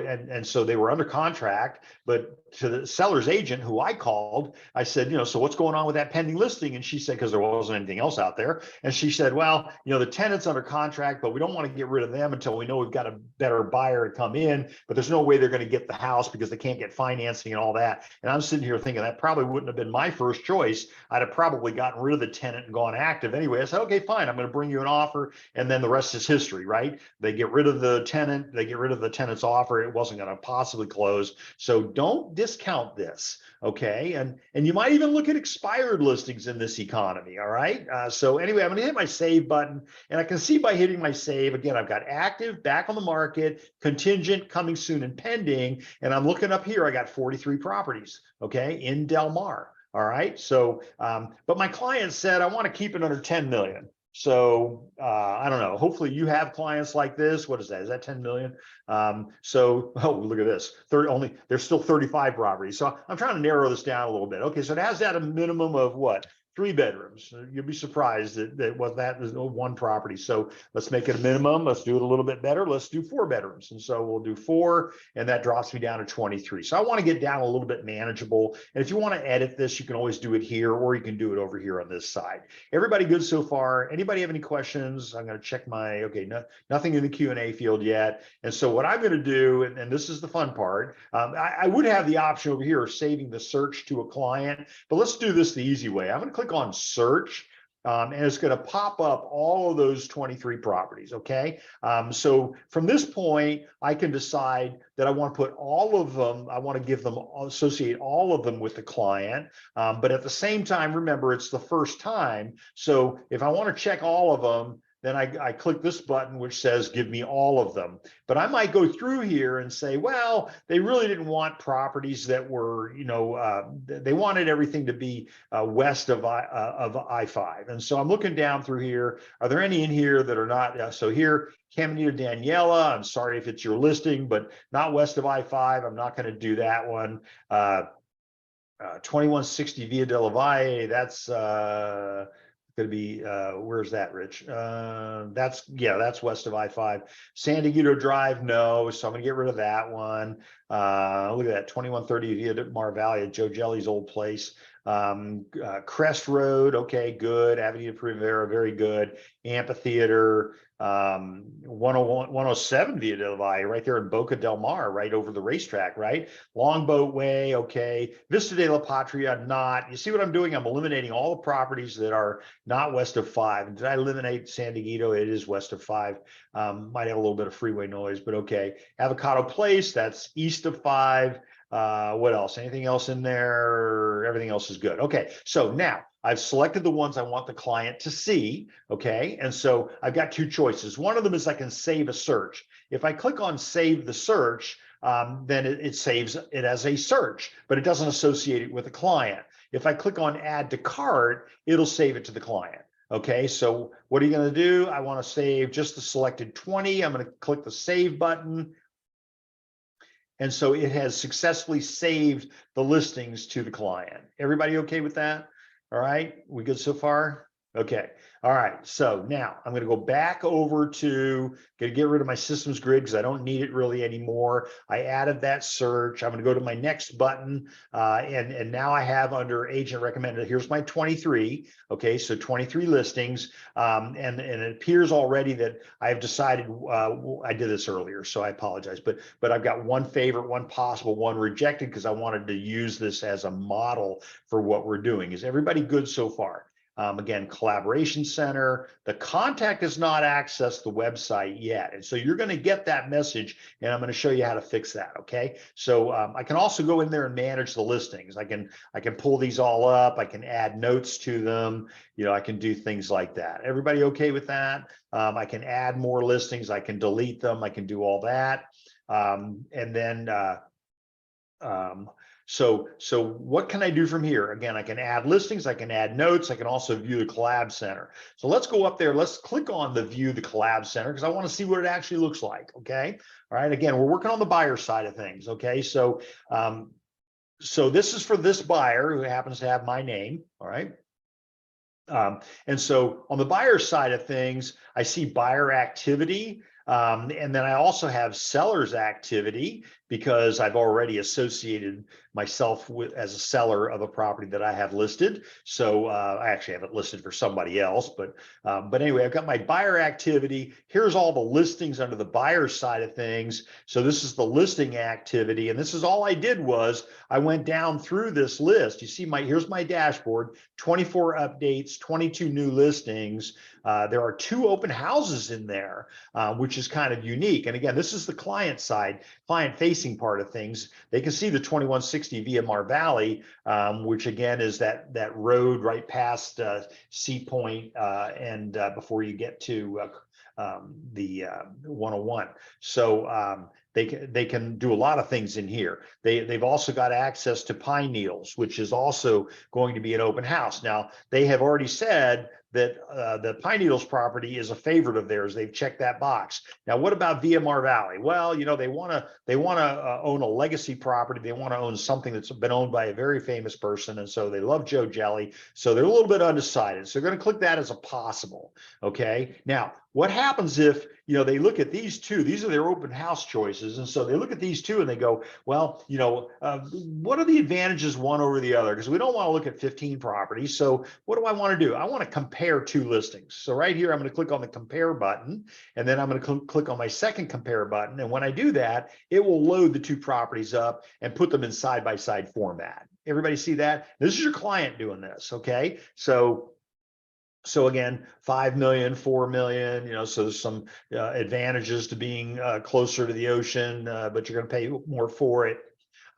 they were under contract. But to the seller's agent, who I called, I said, you know, so what's going on with that pending listing? And she said, because there wasn't anything else out there. And she said, well, you know, the tenant's under contract, but we don't want to get rid of them until we know we've got a better buyer to come in. But there's no way they're going to get the house because they can't get financing and all that. And I'm sitting here thinking that probably wouldn't have been my first choice. I'd have probably gotten rid of the tenant and gone active anyway. I said, okay, fine, I'm going to bring you an offer. And then the rest is history, right? They get rid of the tenant, they get rid of the tenant's offer. It wasn't going to possibly close. So don't discount this, okay? And you might even look at expired listings in this economy, all right? So anyway, I'm going to hit my save button, and I can see by hitting my save, again, I've got active, back on the market, contingent, coming soon, and pending. And I'm looking up here, I got 43 properties, okay, in Del Mar. All right. So, but my client said, I want to keep it under 10 million. So I don't know. Hopefully you have clients like this. What is that? Is that 10 million? So, oh, look at this. There's still 35 properties. So I'm trying to narrow this down a little bit. Okay, so it has that a minimum of what? 3 bedrooms. You'll be surprised that is one property. So let's make it a minimum. Let's do it a little bit better. Let's do 4 bedrooms. And so we'll do 4, and that drops me down to 23. So I want to get down a little bit manageable. And if you want to edit this, you can always do it here, or you can do it over here on this side. Everybody good so far? Anybody have any questions? I'm going to check my, okay, nothing in the Q&A field yet. And so what I'm going to do, and this is the fun part, I would have the option over here of saving the search to a client, but let's do this the easy way. I'm going to click on search, and it's going to pop up all of those 23 properties. Okay. So from this point, I can decide that I want to put all of them, I want to give them, associate all of them with the client. But at the same time, remember, it's the first time. So if I want to check all of them, then I click this button, which says, give me all of them. But I might go through here and say, well, they really didn't want properties that were, they wanted everything to be west of I-5. And so I'm looking down through here. Are there any in here that are not? So here, Caminito Daniela, I'm sorry if it's your listing, but not west of I-5. I'm not going to do that one. 2160 Via della Valle, that's going to be where's that, Rich? That's west of I-5. San Diego Drive, no, so I'm going to get rid of that one. Look at that, 2130 Via Mar Valley, Joe Jelly's old place. Crest Road, okay, good. Avenida Primavera, very good. Amphitheater, 107 Via del Valle, right there in Boca del Mar, right over the racetrack, right? Longboat Way, okay. Vista de la Patria, not. You see what I'm doing? I'm eliminating all the properties that are not west of 5. Did I eliminate San Diego? It is west of 5. Might have a little bit of freeway noise, but okay. Avocado Place, that's east of 5. What else? Anything else in there? Everything else is good. Okay, so now I've selected the ones I want the client to see. Okay, and so I've got 2 choices. One of them is I can save a search. If I click on save the search, then it saves it as a search, but it doesn't associate it with a client. If I click on add to cart, it'll save it to the client. Okay, so what are you going to do? I want to save just the selected 20. I'm going to click the save button. And so it has successfully saved the listings to the client. Everybody okay with that? All right, we good so far? Okay, all right, so now I'm going to go back over to, get rid of my systems grid because I don't need it really anymore. I added that search. I'm going to go to my next button, and now I have under agent recommended, here's my 23. Okay, so 23 listings, and it appears already that I've decided, I did this earlier, so I apologize, but I've got one favorite, one possible, one rejected because I wanted to use this as a model for what we're doing. Is everybody good so far? Again, Collaboration Center, the contact has not accessed the website yet. And so you're going to get that message, and I'm going to show you how to fix that. Okay. So I can also go in there and manage the listings. I can pull these all up. I can add notes to them. I can do things like that. Everybody okay with that? I can add more listings. I can delete them. I can do all that. And then, so what can I do from here? Again, I can add listings, I can add notes, I can also view the collab center. So let's go up there, let's click on the view the collab center because I want to see what it actually looks like. Okay. All right. Again, we're working on the buyer side of things. Okay. So, so this is for this buyer who happens to have my name. All right. And so on the buyer side of things, I see buyer activity. And then I also have seller's activity because I've already associated myself with as a seller of a property that I have listed. So I actually have it listed for somebody else, but anyway, I've got my buyer activity. Here's all the listings under the buyer side of things. So this is the listing activity, and this is all I did was I went down through this list. You see here's my dashboard, 24 updates, 22 new listings. There are 2 open houses in there, which is kind of unique. And again, this is the client side, client facing part of things. They can see the 2160 Via Mar Valley, which again is that road right past Sea Point and before you get to the 101. So they can do a lot of things in here. They've also got access to Pine Needles, which is also going to be an open house. Now, they have already said that the Pine Needles property is a favorite of theirs. They've checked that box. Now, what about VMR Valley? Well, they want to own a legacy property. They want to own something that's been owned by a very famous person, and so they love Joe Jelly. So they're a little bit undecided. So they're going to click that as a possible. Okay. Now, what happens if they look at these two? These are their open house choices, and so they look at these two and they go, well, what are the advantages one over the other? Because we don't want to look at 15 properties. So what do I want to do? I want to compare two listings. So right here, I'm going to click on the compare button, and then I'm going to click on my second compare button. And when I do that, it will load the two properties up and put them in side-by-side format. Everybody see that? This is your client doing this. Okay. So again, 5 million, 4 million, so there's some advantages to being closer to the ocean, but you're going to pay more for it.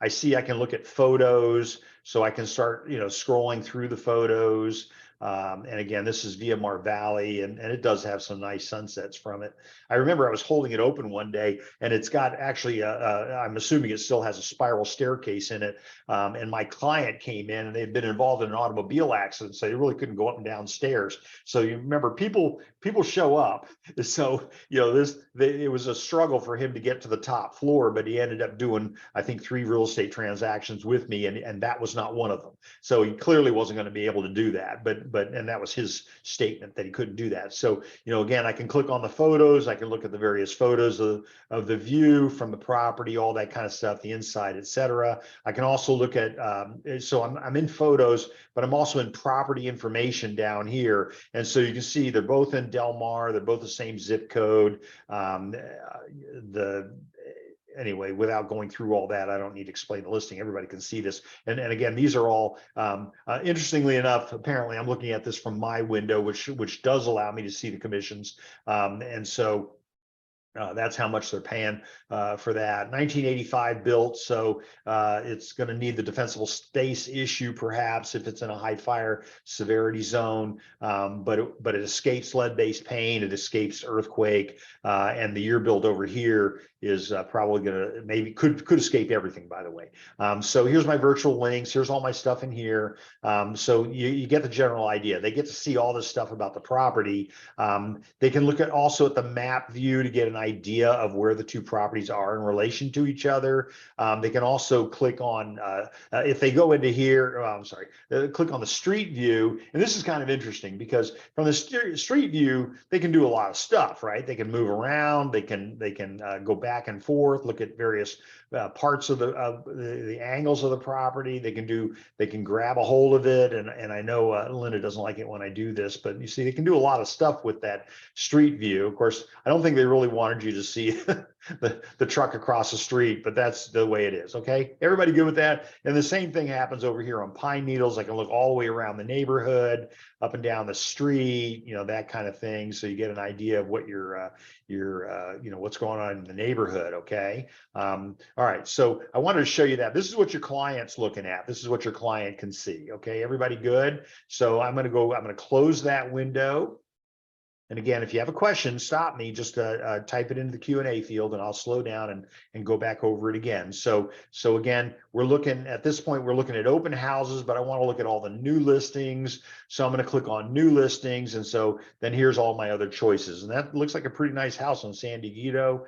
I see I can look at photos, so I can start, scrolling through the photos. And again, this is VMR Valley, and it does have some nice sunsets from it. I remember I was holding it open one day, and it's got actually, I'm assuming it still has a spiral staircase in it. And my client came in, and they'd been involved in an automobile accident, so they really couldn't go up and down stairs. So you remember, people show up. So it was a struggle for him to get to the top floor, but he ended up doing, I think, 3 real estate transactions with me, and that was not one of them. So he clearly wasn't going to be able to do that, and that was his statement that he couldn't do that. So, again, I can click on the photos. I can look at the various photos of the view from the property, all that kind of stuff, the inside, etc. I can also look at, so I'm in photos, but I'm also in property information down here. And so you can see they're both in Del Mar. They're both the same zip code. Anyway, without going through all that, I don't need to explain the listing. Everybody can see this. And again, these are all, interestingly enough, apparently I'm looking at this from my window, which does allow me to see the commissions. And so that's how much they're paying for that. 1985 built, so it's going to need the defensible space issue, perhaps, if it's in a high fire severity zone. But it escapes lead-based paint, it escapes earthquake, and the year build over here is probably going to could escape everything, by the way. So here's my virtual links. Here's all my stuff in here. So you get the general idea. They get to see all this stuff about the property. They can look at also at the map view to get an idea of where the two properties are in relation to each other. They can also click on, if they go into here, click on the street view. And this is kind of interesting because from the street view, they can do a lot of stuff, right? They can move around, they can go back and forth, look at various parts of the angles of the property. They can grab a hold of it. And I know Linda doesn't like it when I do this, but you see, they can do a lot of stuff with that street view. Of course, I don't think they really wanted you to see the truck across the street, but that's the way it is. Okay, everybody good with that? And the same thing happens over here on Pine Needles. I can look all the way around the neighborhood, up and down the street, that kind of thing. So you get an idea of what your what's going on in the neighborhood. Okay. All right. So I wanted to show you that. This is what your client's looking at. This is what your client can see. Okay. Everybody good? So I'm going to close that window. And again, if you have a question, stop me, just type it into the Q&A field and I'll slow down and go back over it again. So again, at this point, we're looking at open houses, but I want to look at all the new listings. So I'm going to click on new listings. And so then here's all my other choices. And that looks like a pretty nice house on San Diego.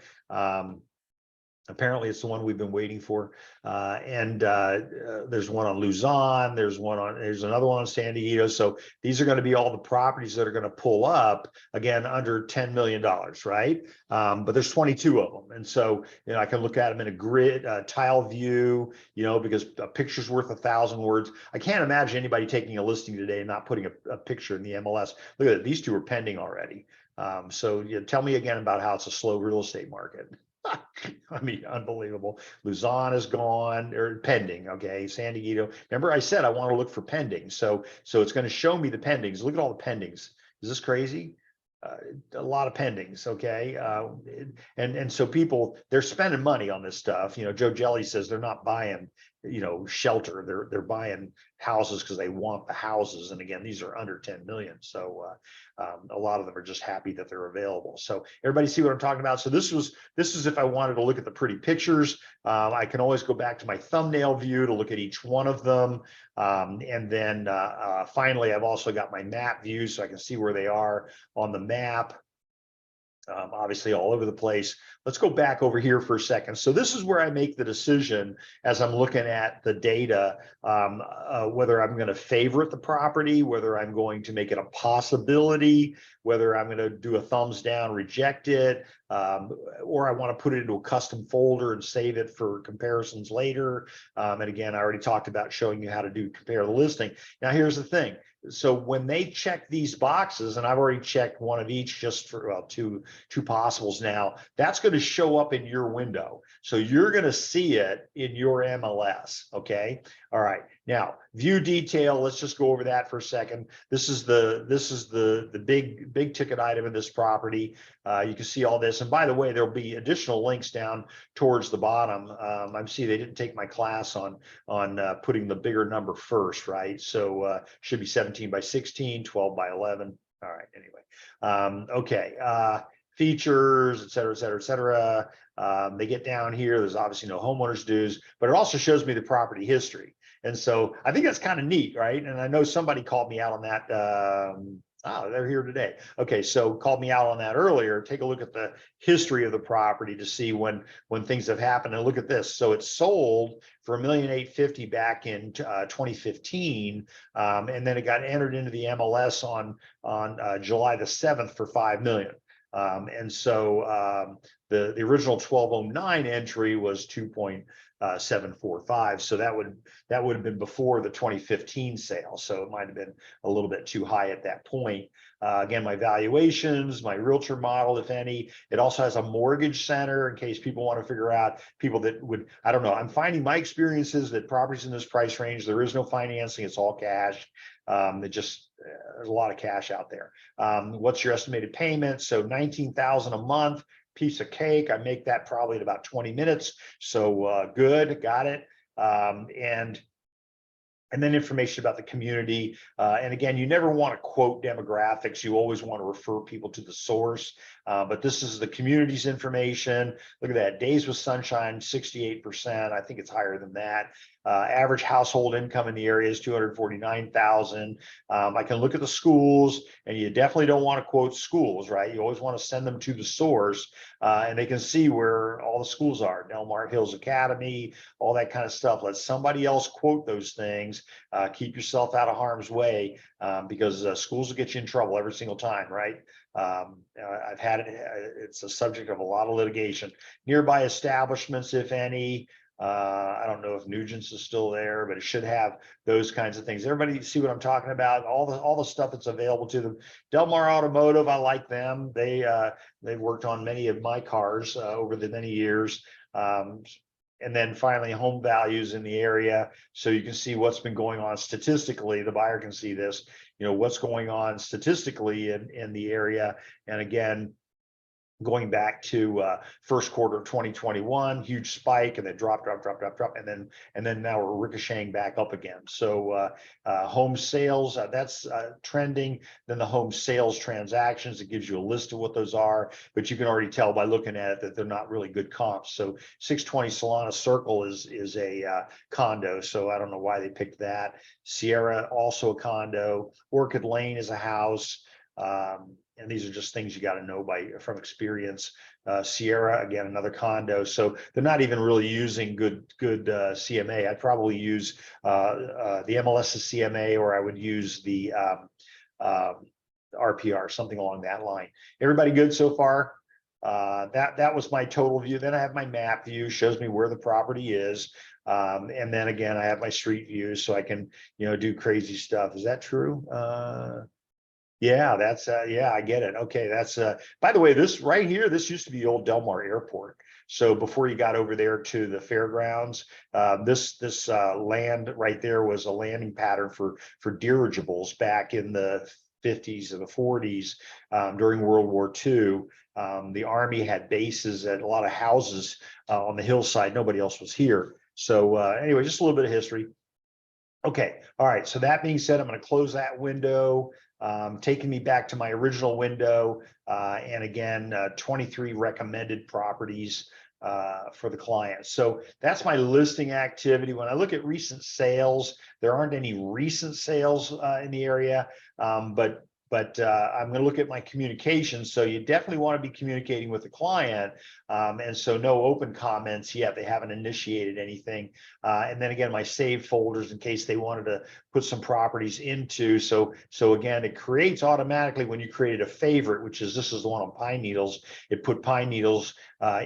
Apparently it's the one we've been waiting for. There's one on Luzon. There's another one on San Diego. So these are going to be all the properties that are going to pull up, again, under $10 million, right? But there's 22 of them. And so, I can look at them in a grid, tile view, because a picture's worth 1,000 words. I can't imagine anybody taking a listing today and not putting a picture in the MLS. Look at it. These two are pending already. So tell me again about how it's a slow real estate market. I mean, unbelievable. Luzon is gone or pending. Okay. San Diego. Remember, I said I want to look for pending. So it's going to show me the pendings. Look at all the pendings. Is this crazy? A lot of pendings. Okay. And so people, they're spending money on this stuff. Joe Jelly says they're not buying shelter. They're buying houses because they want the houses. And again, these are under 10 million. So a lot of them are just happy that they're available. So everybody see what I'm talking about? So this is if I wanted to look at the pretty pictures. I can always go back to my thumbnail view to look at each one of them. And then finally, I've also got my map view so I can see where they are on the map. Obviously all over the place. Let's go back over here for a second. So this is where I make the decision as I'm looking at the data, whether I'm going to favorite the property, whether I'm going to make it a possibility, whether I'm going to do a thumbs down, reject it, or I want to put it into a custom folder and save it for comparisons later. And again, I already talked about showing you how to compare the listing. Now, here's the thing. So when they check these boxes, and I've already checked one of each just for two possibles now, that's going to show up in your window. So you're going to see it in your MLS. Okay. All right. Now, view detail. Let's just go over that for a second. This is the big ticket item in this property. You can see all this. And by the way, there'll be additional links down towards the bottom. I see they didn't take my class on putting the bigger number first, right? So should be 17 by 16, 12 by 11. All right. Anyway, okay. Features, et cetera, et cetera, et cetera. They get down here. There's obviously no homeowners dues, but it also shows me the property history. And so I think that's kind of neat, right? And I know somebody called me out on that. Oh, they're here today. Okay, so called me out on that earlier. Take a look at the history of the property to see when things have happened. And look at this. So it sold for $1,850,000 back in 2015, and then it got entered into the MLS on July the 7th for $5 million. And so the original 1209 entry was 2.745. So that would have been before the 2015 sale. So it might have been a little bit too high at that point. Again, my valuations, my realtor model, if any. It also has a mortgage center in case people want to figure out people that would, I don't know. I'm finding my experiences that properties in this price range, there is no financing. It's all cash. There's a lot of cash out there. What's your estimated payment? So $19,000 a month, piece of cake. I make that probably in about 20 minutes. So good, got it. And then information about the community. And again, you never want to quote demographics. You always want to refer people to the source. But this is the community's information. Look at that. Days with sunshine, 68%. I think it's higher than that. Average household income in the area is $249,000. I can look at the schools, and you definitely don't want to quote schools, right? You always want to send them to the source, and they can see where all the schools are. Del Mar Hills Academy, all that kind of stuff. Let somebody else quote those things. Keep yourself out of harm's way, because schools will get you in trouble every single time, right? I've had it. It's a subject of a lot of litigation. Nearby establishments, if any. I don't know if Nugent's is still there, but it should have those kinds of things. Everybody see what I'm talking about? All the stuff that's available to them. Del Mar Automotive, I like them. They've worked on many of my cars over the many years. And then finally, home values in the area. So you can see what's been going on statistically. The buyer can see this, what's going on statistically in the area. And again, going back to first quarter of 2021, huge spike, and then drop, and then now we're ricocheting back up again. So home sales, that's trending. Then the home sales transactions, it gives you a list of what those are, but you can already tell by looking at it that they're not really good comps. So 620 Solana Circle is a condo, so I don't know why they picked that. Sierra, also a condo. Orchid Lane is a house. And these are just things you got to know from experience. Sierra, again, another condo. So they're not even really using good CMA. I'd probably use the MLS's CMA, or I would use the RPR, something along that line. Everybody good so far? That was my total view. Then I have my map view, shows me where the property is. And then again, I have my street view, so I can do crazy stuff. Is that true? Yeah, that's yeah, I get it. Okay, that's by the way, this right here, this used to be the old Del Mar Airport. So before you got over there to the fairgrounds, this land right there was a landing pattern for dirigibles back in the 50s and the 40s, during World War II. The Army had bases at a lot of houses on the hillside. Nobody else was here. So anyway, just a little bit of history. Okay, all right. So that being said, I'm going to close that window, taking me back to my original window. And again, 23 recommended properties for the client. So that's my listing activity. When I look at recent sales, there aren't any recent sales in the area, but I'm going to look at my communications. So you definitely want to be communicating with the client. And so no open comments yet. They haven't initiated anything. And then again, my saved folders in case they wanted to put some properties into. So again, it creates automatically when you created a favorite, which is, this is the one on Pine Needles. It put Pine Needles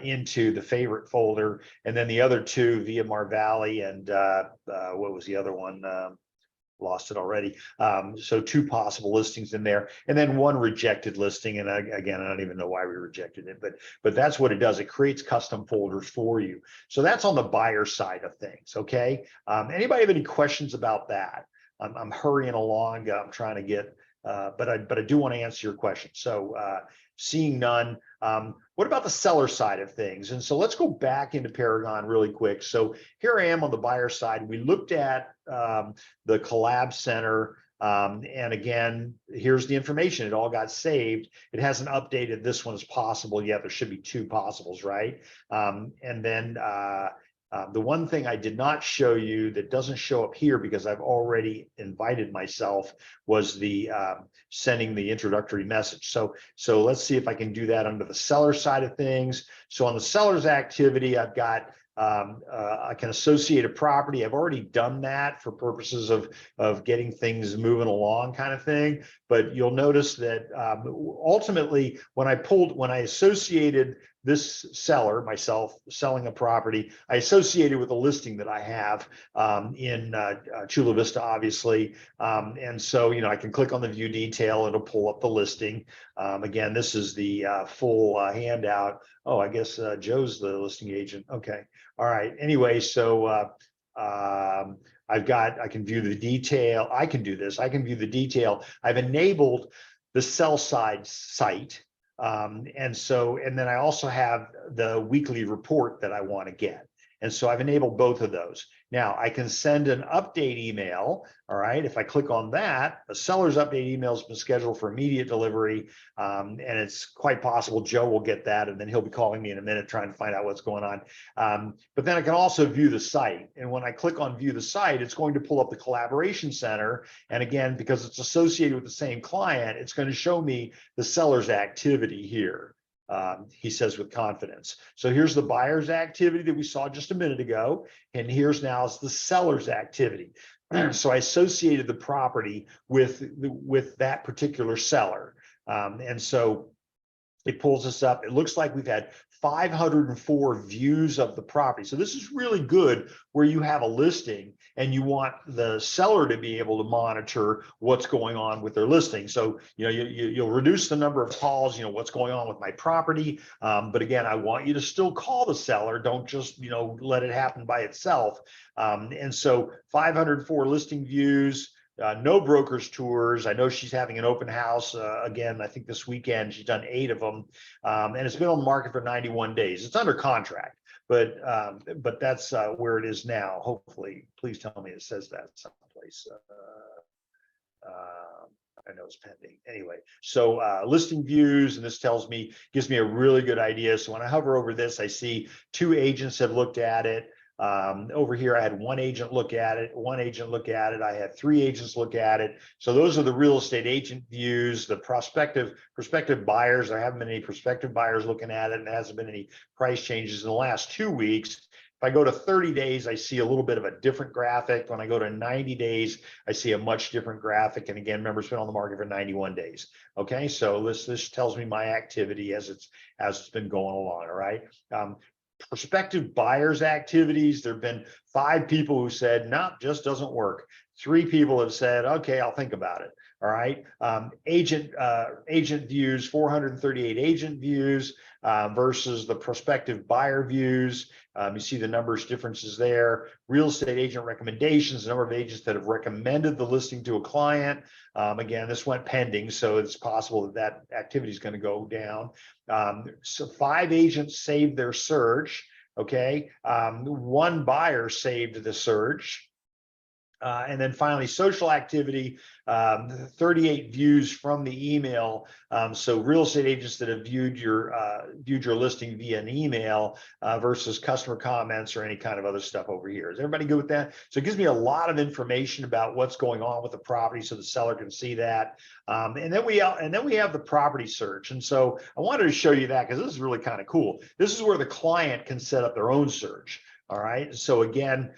into the favorite folder. And then the other two via Mar Valley and what was the other one? Lost it already. So two possible listings in there, and then one rejected listing. And again, I don't even know why we rejected it, but that's what it does. It creates custom folders for you. So that's on the buyer side of things. Okay. Anybody have any questions about that? I'm hurrying along. I'm trying to get, but I do want to answer your question. So seeing none. What about the seller side of things? And so let's go back into Paragon really quick. So here I am on the buyer side. We looked at the Collab Center. And again, here's the information. It all got saved. It hasn't updated this one as possible yet. There should be two possibles, right? And then the one thing I did not show you that doesn't show up here because I've already invited myself was the sending the introductory message. So let's see if I can do that under the seller side of things. So on the seller's activity, I've got I can associate a property. I've already done that for purposes of getting things moving along kind of thing. But you'll notice that ultimately when I associated this seller, myself selling a property, I associated with a listing that I have in Chula Vista, obviously. And so, I can click on the view detail, it'll pull up the listing. Again, this is the full handout. Oh, I guess Joe's the listing agent. Okay. All right. Anyway, so I can view the detail. I can do this. I can view the detail. I've enabled the sell side site. And then I also have the weekly report that I want to get. And so I've enabled both of those. Now I can send an update email. All right. If I click on that, a seller's update email has been scheduled for immediate delivery. And it's quite possible Joe will get that. And then he'll be calling me in a minute trying to find out what's going on. But then I can also view the site. And when I click on view the site, it's going to pull up the collaboration center. And again, because it's associated with the same client, it's going to show me the seller's activity here. He says with confidence. So here's the buyer's activity that we saw just a minute ago. And here's now is the seller's activity. So I associated the property with that particular seller. And so it pulls us up. It looks like we've had 504 views of the property. So this is really good where you have a listing and you want the seller to be able to monitor what's going on with their listing. So, you'll reduce the number of calls, what's going on with my property. But again, I want you to still call the seller. Don't just, let it happen by itself. And so 504 listing views. No brokers tours. I know she's having an open house again. I think this weekend she's done 8 of them, and it's been on the market for 91 days. It's under contract, but that's where it is now. Hopefully, please tell me it says that someplace. I know it's pending. Anyway, so listing views, and this gives me a really good idea. So when I hover over this, I see 2 agents have looked at it. Over here, I had 1 agent look at it, I had 3 agents look at it. So those are the real estate agent views, the prospective buyers. There haven't been any prospective buyers looking at it, and there hasn't been any price changes in the last 2 weeks. If I go to 30 days, I see a little bit of a different graphic. When I go to 90 days, I see a much different graphic. And again, remember, it's been on the market for 91 days. Okay, so this tells me my activity as it's been going along. All right. Prospective buyers activities, there have been 5 people who said, no, just doesn't work. 3 people have said, okay, I'll think about it. All right. Agent views, 438 agent views versus the prospective buyer views. You see the numbers differences there. Real estate agent recommendations, the number of agents that have recommended the listing to a client. Again, this went pending, so it's possible that activity is going to go down. So 5 agents saved their search. Okay, one buyer saved the search. And then finally, social activity, 38 views from the email. So real estate agents that have viewed your listing via an email versus customer comments or any kind of other stuff over here. Is everybody good with that? So it gives me a lot of information about what's going on with the property, so the seller can see that. And then we have the property search. And so I wanted to show you that because this is really kind of cool. This is where the client can set up their own search. All right. So again,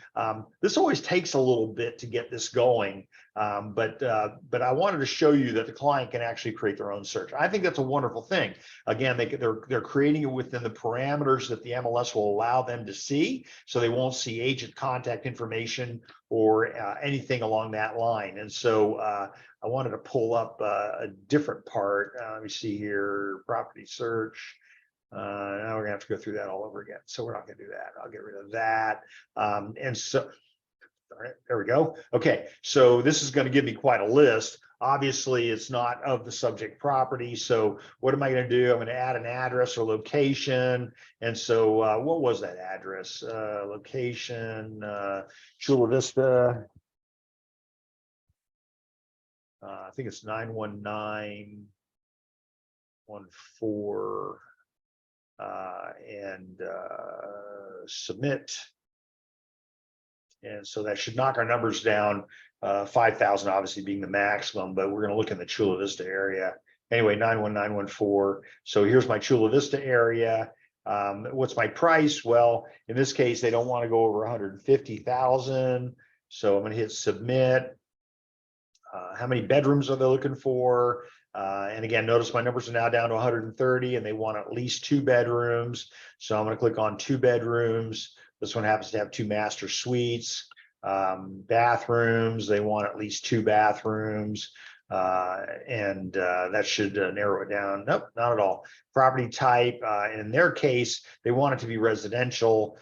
this always takes a little bit to get this going, but I wanted to show you that the client can actually create their own search. I think that's a wonderful thing. Again, they're creating it within the parameters that the MLS will allow them to see, so they won't see agent contact information or anything along that line. And so I wanted to pull up a different part. Let me see here, property search. Now we're gonna have to go through that all over again. So we're not gonna do that. I'll get rid of that. And so, all right, there we go. Okay, so this is gonna give me quite a list. Obviously, it's not of the subject property. So what am I gonna do? I'm gonna add an address or location. And so what was that address? Location, Chula Vista. I think it's 91914. And submit. And so that should knock our numbers down, 5,000 obviously being the maximum, but we're going to look in the Chula Vista area. Anyway, 91914. So here's my Chula Vista area. What's my price? Well, in this case, they don't want to go over 150,000. So I'm going to hit submit. How many bedrooms are they looking for? And again, notice my numbers are now down to 130 and they want at least 2 bedrooms. So I'm going to click on 2 bedrooms. This one happens to have 2 master suites. Bathrooms, they want at least 2 bathrooms. And that should narrow it down. Nope, not at all. Property type, in their case, they want it to be residential.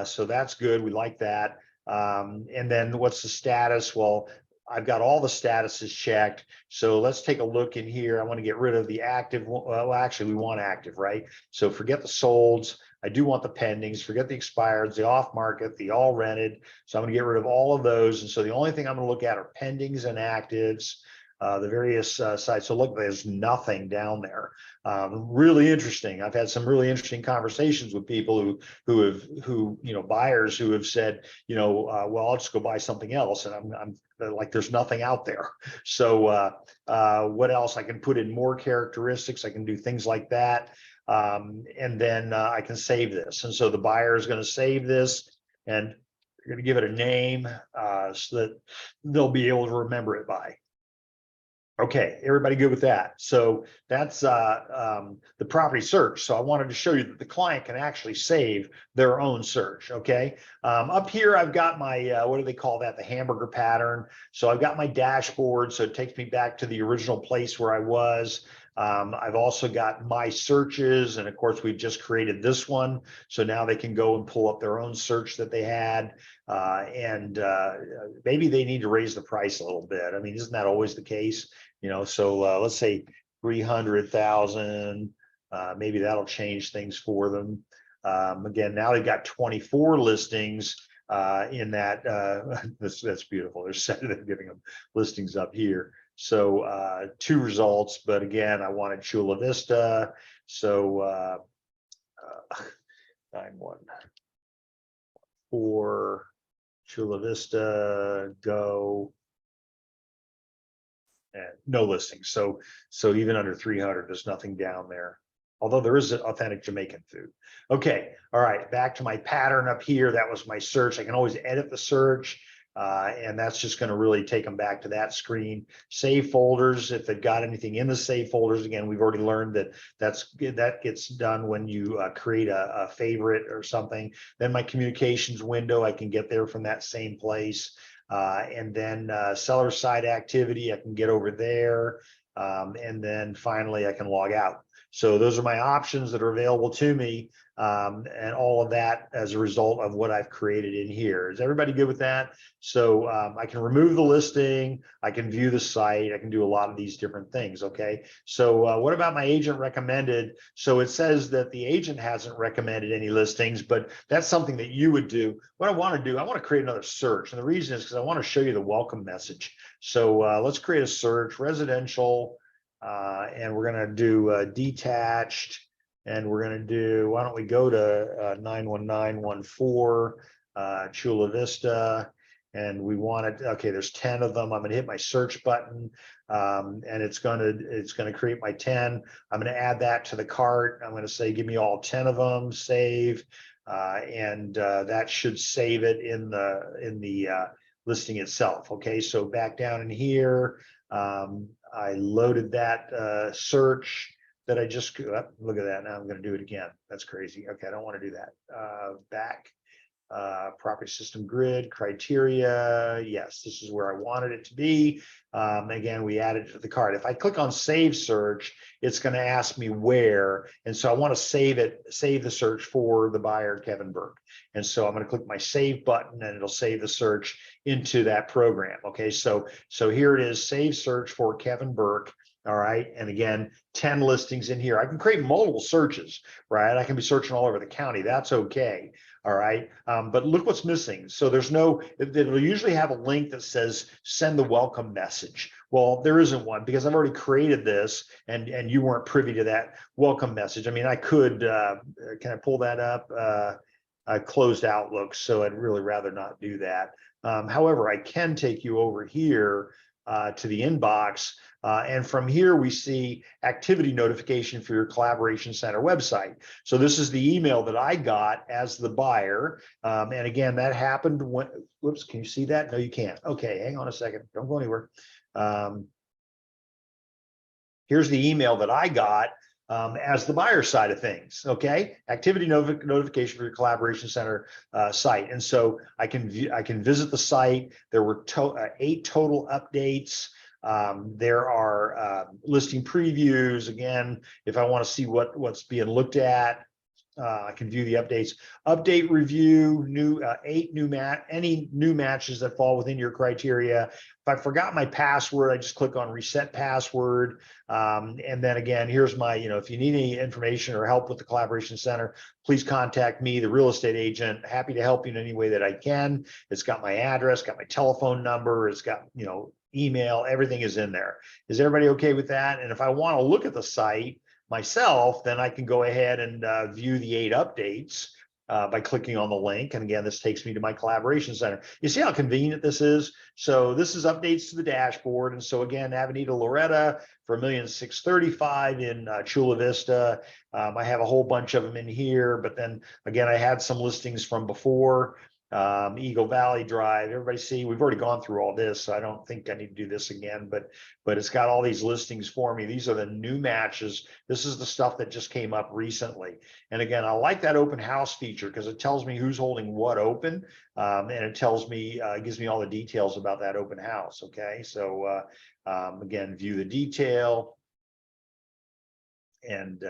So that's good. We like that. And then what's the status? Well, I've got all the statuses checked. So let's take a look in here. I want to get rid of the active. Well, actually, we want active, right? So forget the solds. I do want the pendings, forget the expireds, the off market, the all rented. So I'm going to get rid of all of those. And so the only thing I'm going to look at are pendings and actives. The various sites. So look, there's nothing down there. Really interesting. I've had some really interesting conversations with people who buyers who have said, well, I'll just go buy something else, and I'm like, there's nothing out there. So what else? I can put in more characteristics. I can do things like that, and then I can save this. And so the buyer is going to save this, and you're going to give it a name so that they'll be able to remember it by. Okay, everybody good with that? So that's the property search. So I wanted to show you that the client can actually save their own search. Okay, up here I've got my what do they call that? The hamburger pattern. So I've got my dashboard. So it takes me back to the original place where I was. I've also got my searches, and of course we've just created this one. So now they can go and pull up their own search that they had, and maybe they need to raise the price a little bit. I mean, isn't that always the case? So let's say 300,000. Maybe that'll change things for them. Again, now they've got 24 listings in that. That's beautiful. They're giving them listings up here. So 2 results, but again, I wanted Chula Vista. So 914 Chula Vista, go. And no listings. So even under 300, there's nothing down there. Although there is authentic Jamaican food. Okay, all right, back to my pattern up here. That was my search. I can always edit the search, and that's just going to really take them back to that screen. Save folders, if they've got anything in the save folders. Again, we've already learned that gets done when you create a favorite or something. Then my communications window, I can get there from that same place. And then seller side activity, I can get over there. And then finally I can log out. So those are my options that are available to me, and all of that as a result of what I've created in here. Is everybody good with that? So I can remove the listing, I can view the site, I can do a lot of these different things. Okay, so what about my agent recommended? So it says that the agent hasn't recommended any listings, but that's something that you would do. What I want to do, I want to create another search, and the reason is because I want to show you the welcome message. So let's create a search, residential. And we're going to do detached, and we're going to do, why don't we go to 91914 Chula Vista, and we want it, okay, there's 10 of them. I'm going to hit my search button, and it's going to create my 10. I'm going to add that to the cart. I'm going to say, give me all 10 of them, save, and that should save it in the listing itself. Okay, so back down in here, I loaded that search that I just, look at that. Now I'm going to do it again. That's crazy. Okay, I don't want to do that. Back, property system grid, criteria. Yes, this is where I wanted it to be. Again, we added it to the cart. If I click on save search, it's going to ask me where. And so I want to save the search for the buyer, Kevin Burke. And so I'm going to click my save button, and it'll save the search into that program. Okay, so here it is, save search for Kevin Burke. All right, and again, 10 listings in here. I can create multiple searches, right? I can be searching all over the county. That's okay. All right, but look what's missing. So there's no, it'll usually have a link that says send the welcome message. Well, there isn't one because I've already created this, and you weren't privy to that welcome message. I mean, I could, can I pull that up? I closed Outlook, so I'd really rather not do that. However, I can take you over here to the inbox. And from here, we see activity notification for your Collaboration Center website. So this is the email that I got as the buyer. And again, that happened when, whoops, can you see that? No, you can't. Okay, hang on a second. Don't go anywhere. Here's the email that I got as the buyer side of things. Okay, activity notification for your Collaboration Center site, and so I can visit the site. There were 8 total updates. There are listing previews. Again, if I want to see what's being looked at, I can view the updates. Update review, new 8 any new matches that fall within your criteria. If I forgot my password, I just click on reset password. And then again, here's my, if you need any information or help with the Collaboration Center, please contact me, the real estate agent. Happy to help you in any way that I can. It's got my address, got my telephone number, it's got, email, everything is in there. Is everybody okay with that? And if I want to look at the site myself, then I can go ahead and view the 8 updates by clicking on the link. And again, this takes me to my Collaboration Center. You see how convenient this is? So this is updates to the dashboard. And so again, Avenida Loretta for $1,635,000 in Chula Vista. I have a whole bunch of them in here, but then again, I had some listings from before. Eagle Valley Drive, everybody see, we've already gone through all this, so I don't think I need to do this again, but it's got all these listings for me. These are the new matches. This is the stuff that just came up recently. And again, I like that open house feature because it tells me who's holding what open, and it tells me, gives me all the details about that open house. Okay, so again, view the detail, and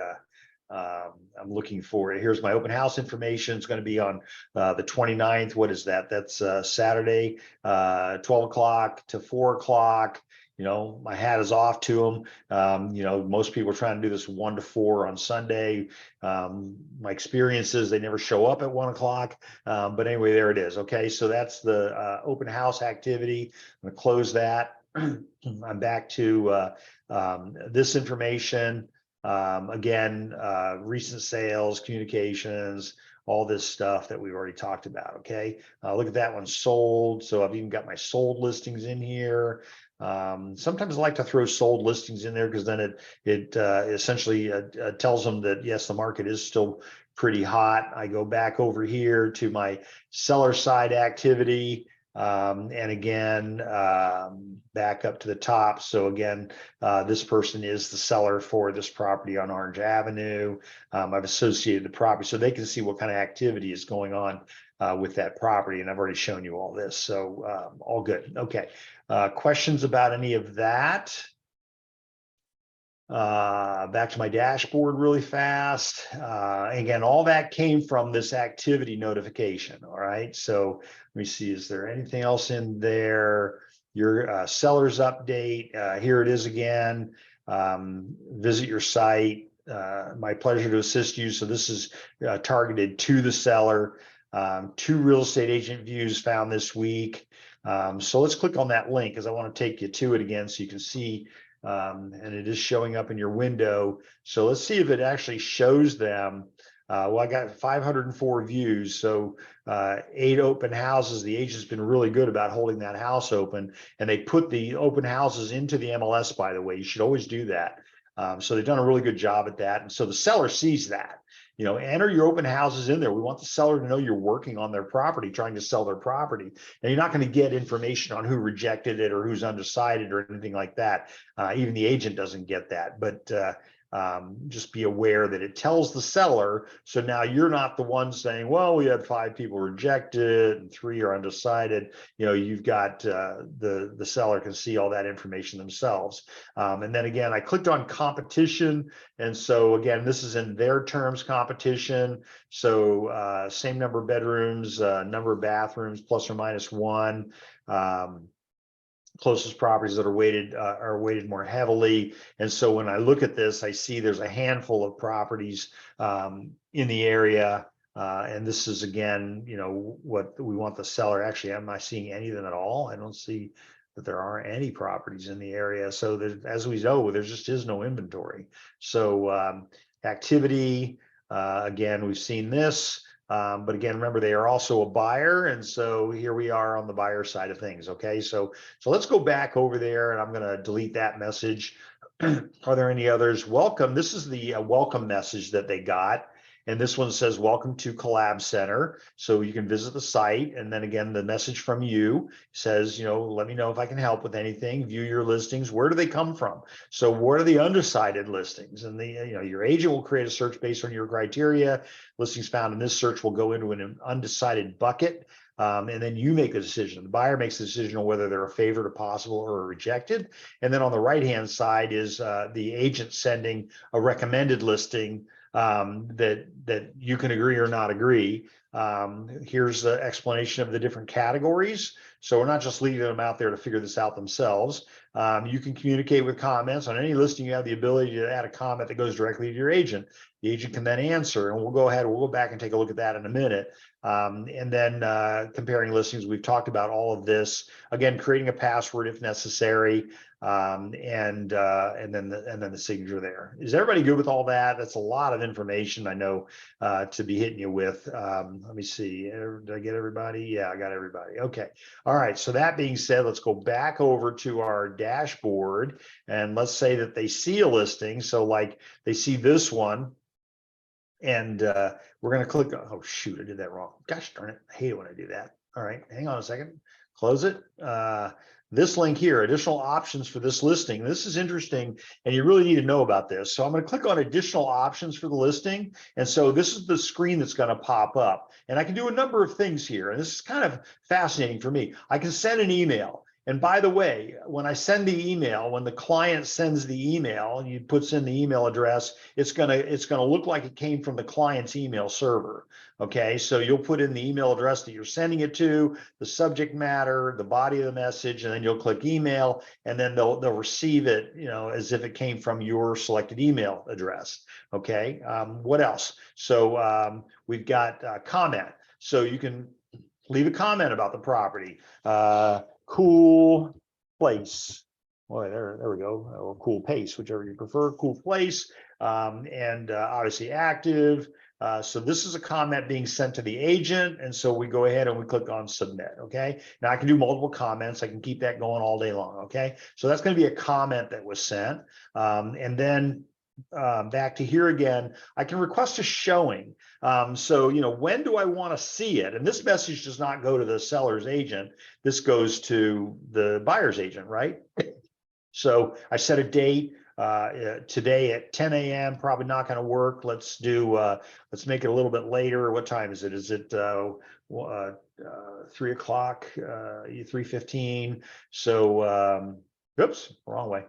I'm looking for it. Here's my open house information. It's going to be on the 29th. What is that? That's Saturday, 12 o'clock to 4 o'clock. My hat is off to them. Most people are trying to do this 1 to 4 on Sunday. My experience is they never show up at 1 o'clock. But anyway, there it is. Okay, so that's the open house activity. I'm going to close that. I'm back to this information. Again, recent sales, communications, all this stuff that we've already talked about. Okay, look at that one, sold. So I've even got my sold listings in here. Sometimes I like to throw sold listings in there because then it essentially tells them that yes, the market is still pretty hot. I go back over here to my seller side activity. And again, back up to the top. So again, this person is the seller for this property on Orange Avenue. I've associated the property so they can see what kind of activity is going on with that property. And I've already shown you all this. So all good. Okay. Questions about any of that? Back to my dashboard really fast. Again, all that came from this activity notification. All right. So let me see, is there anything else in there? Your seller's update. Here it is again. Visit your site. My pleasure to assist you. So this is targeted to the seller. 2 real estate agent views found this week. So let's click on that link because I want to take you to it again so you can see, and it is showing up in your window. So let's see if it actually shows them. Well, I got 504 views, so 8 open houses. The agent's been really good about holding that house open, and they put the open houses into the MLS, by the way. You should always do that. So they've done a really good job at that. And so the seller sees that. Enter your open houses in there. We want the seller to know you're working on their property, trying to sell their property. And you're not going to get information on who rejected it or who's undecided or anything like that. Even the agent doesn't get that. But just be aware that it tells the seller. So now you're not the one saying, well, we had 5 people reject it and 3 are undecided. You've got the seller can see all that information themselves. And then again, I clicked on competition. And so again, this is in their terms competition. So same number of bedrooms, number of bathrooms, plus or minus 1. Closest properties that are weighted more heavily. And so when I look at this, I see there's a handful of properties in the area. And this is again, what we want the seller. Actually, I'm not seeing any of them at all. I don't see that there are any properties in the area. So as we know, there just is no inventory. So activity, again, we've seen this. But again, remember, they are also a buyer. And so here we are on the buyer side of things. Okay, so let's go back over there and I'm going to delete that message. Are there any others? Welcome. This is the welcome message that they got. And this one says, welcome to Collab Center. So you can visit the site. And then again, the message from you says, let me know if I can help with anything. View your listings. Where do they come from? So what are the undecided listings? And your agent will create a search based on your criteria. Listings found in this search will go into an undecided bucket. And then you make a decision. The buyer makes a decision on whether they're a favorite, a possible, or a rejected. And then on the right-hand side is the agent sending a recommended listing that you can agree or not agree. Here's the explanation of the different categories. So we're not just leaving them out there to figure this out themselves. You can communicate with comments on any listing. You have the ability to add a comment that goes directly to your agent. The agent can then answer, and we'll go back and take a look at that in a minute. And then comparing listings, we've talked about all of this. Again, creating a password if necessary, and then the signature there. Is everybody good with all that? That's a lot of information, I know, to be hitting you with. Let me see. Did I get everybody? Yeah, I got everybody. Okay. All right. So that being said, let's go back over to our dashboard, and let's say that they see a listing. So like they see this one. And we're going to click on, oh, shoot, I did that wrong. Gosh darn it. I hate it when I do that. All right, hang on a second. Close it. This link here, additional options for this listing. This is interesting, and you really need to know about this. So I'm going to click on additional options for the listing. And so this is the screen that's going to pop up. And I can do a number of things here. And this is kind of fascinating for me. I can send an email. And by the way, when I send the email, when the client sends the email and you puts in the email address, it's gonna look like it came from the client's email server. Okay, so you'll put in the email address that you're sending it to, the subject matter, the body of the message, and then you'll click email, and then they'll receive it, as if it came from your selected email address. Okay, what else? So we've got comment. So you can leave a comment about the property. Cool place. Boy, there we go. Or cool pace, whichever you prefer. Cool place. And obviously active. So this is a comment being sent to the agent. And so we go ahead and we click on submit. Okay. Now I can do multiple comments. I can keep that going all day long. Okay. So that's going to be a comment that was sent. And then back to here again, I can request a showing. So, when do I want to see it? And this message does not go to the seller's agent. This goes to the buyer's agent, right? So I set a date today at 10 a.m. Probably not going to work. Let's make it a little bit later. What time is it? Is it 3 o'clock, 3:15? So, oops, wrong way.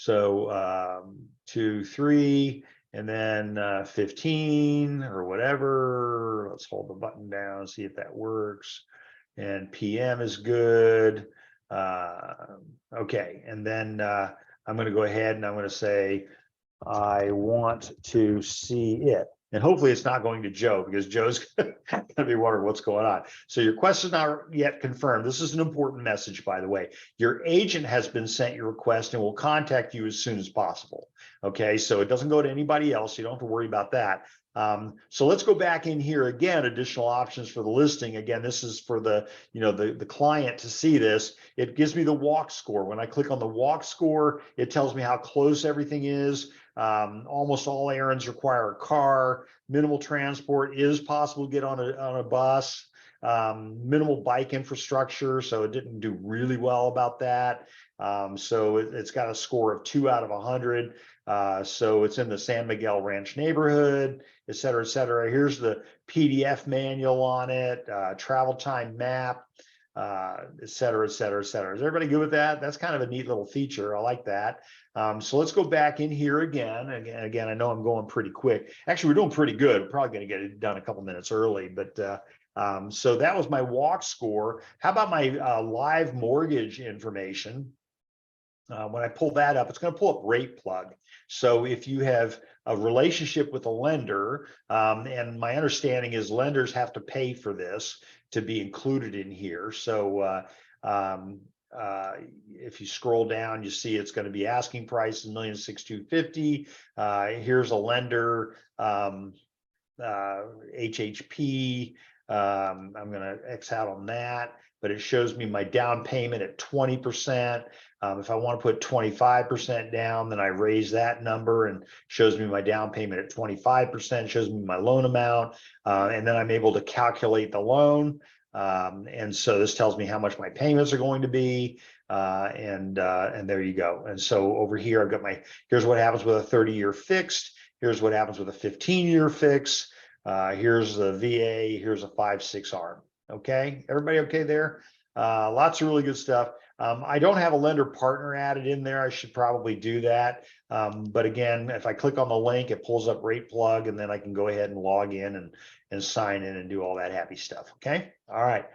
So 2, 3, and then 15 or whatever. Let's hold the button down, see if that works. And PM is good. Okay, and then I'm going to go ahead and I'm going to say I want to see it. And hopefully it's not going to Joe, because Joe's going to be wondering what's going on. So your question is not yet confirmed. This is an important message, by the way. Your agent has been sent your request and will contact you as soon as possible. Okay, so it doesn't go to anybody else. You don't have to worry about that. So let's go back in here again, additional options for the listing. Again, this is for the, the client to see this. It gives me the walk score. When I click on the walk score, it tells me how close everything is. Almost all errands require a car. Minimal transport is possible to get on a bus. Minimal bike infrastructure, so it didn't do really well about that. So it's got a score of 2 out of 100. So it's in the San Miguel Ranch neighborhood, et cetera, et cetera. Here's the PDF manual on it, travel time map, et cetera, et cetera, et cetera. Is everybody good with that? That's kind of a neat little feature. I like that. So let's go back in here again. Again, I know I'm going pretty quick. Actually, we're doing pretty good. We're probably going to get it done a couple minutes early, but so that was my walk score. How about my live mortgage information? When I pull that up, it's going to pull up rate plug. So if you have a relationship with a lender, and my understanding is lenders have to pay for this to be included in here. So if you scroll down, you see it's going to be asking price $1,602,250. Here's a lender, HHP. I'm going to X out on that, but it shows me my down payment at 20%. If I want to put 25% down, then I raise that number and shows me my down payment at 25%, shows me my loan amount, and then I'm able to calculate the loan. And so this tells me how much my payments are going to be, and there you go. And so over here, I've got here's what happens with a 30-year fixed. Here's what happens with a 15-year fix. Here's the VA. Here's a 5/6 ARM. Okay, everybody okay there? Lots of really good stuff. I don't have a lender partner added in there. I should probably do that. But again, if I click on the link, it pulls up rate plug, and then I can go ahead and log in and sign in and do all that happy stuff. Okay. All right.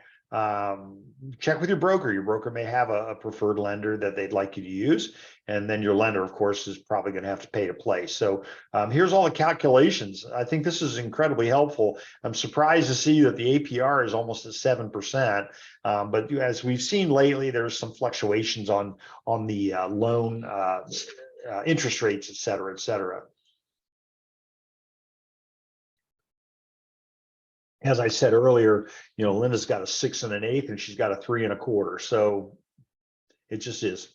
Check with your broker. Your broker may have a preferred lender that they'd like you to use. And then your lender, of course, is probably going to have to pay to play. So here's all the calculations. I think this is incredibly helpful. I'm surprised to see that the APR is almost at 7%. But as we've seen lately, there's some fluctuations on the loan interest rates, et cetera, et cetera. As I said earlier, Linda's got a 6 1/8 and she's got a 3 1/4. So it just is.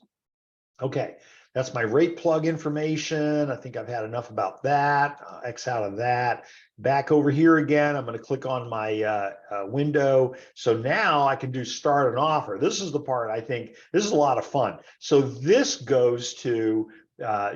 Okay, that's my rate plug information. I think I've had enough about that. X out of that. Back over here again, I'm going to click on my window. So now I can do start an offer. This is the part I think this is a lot of fun. So this goes to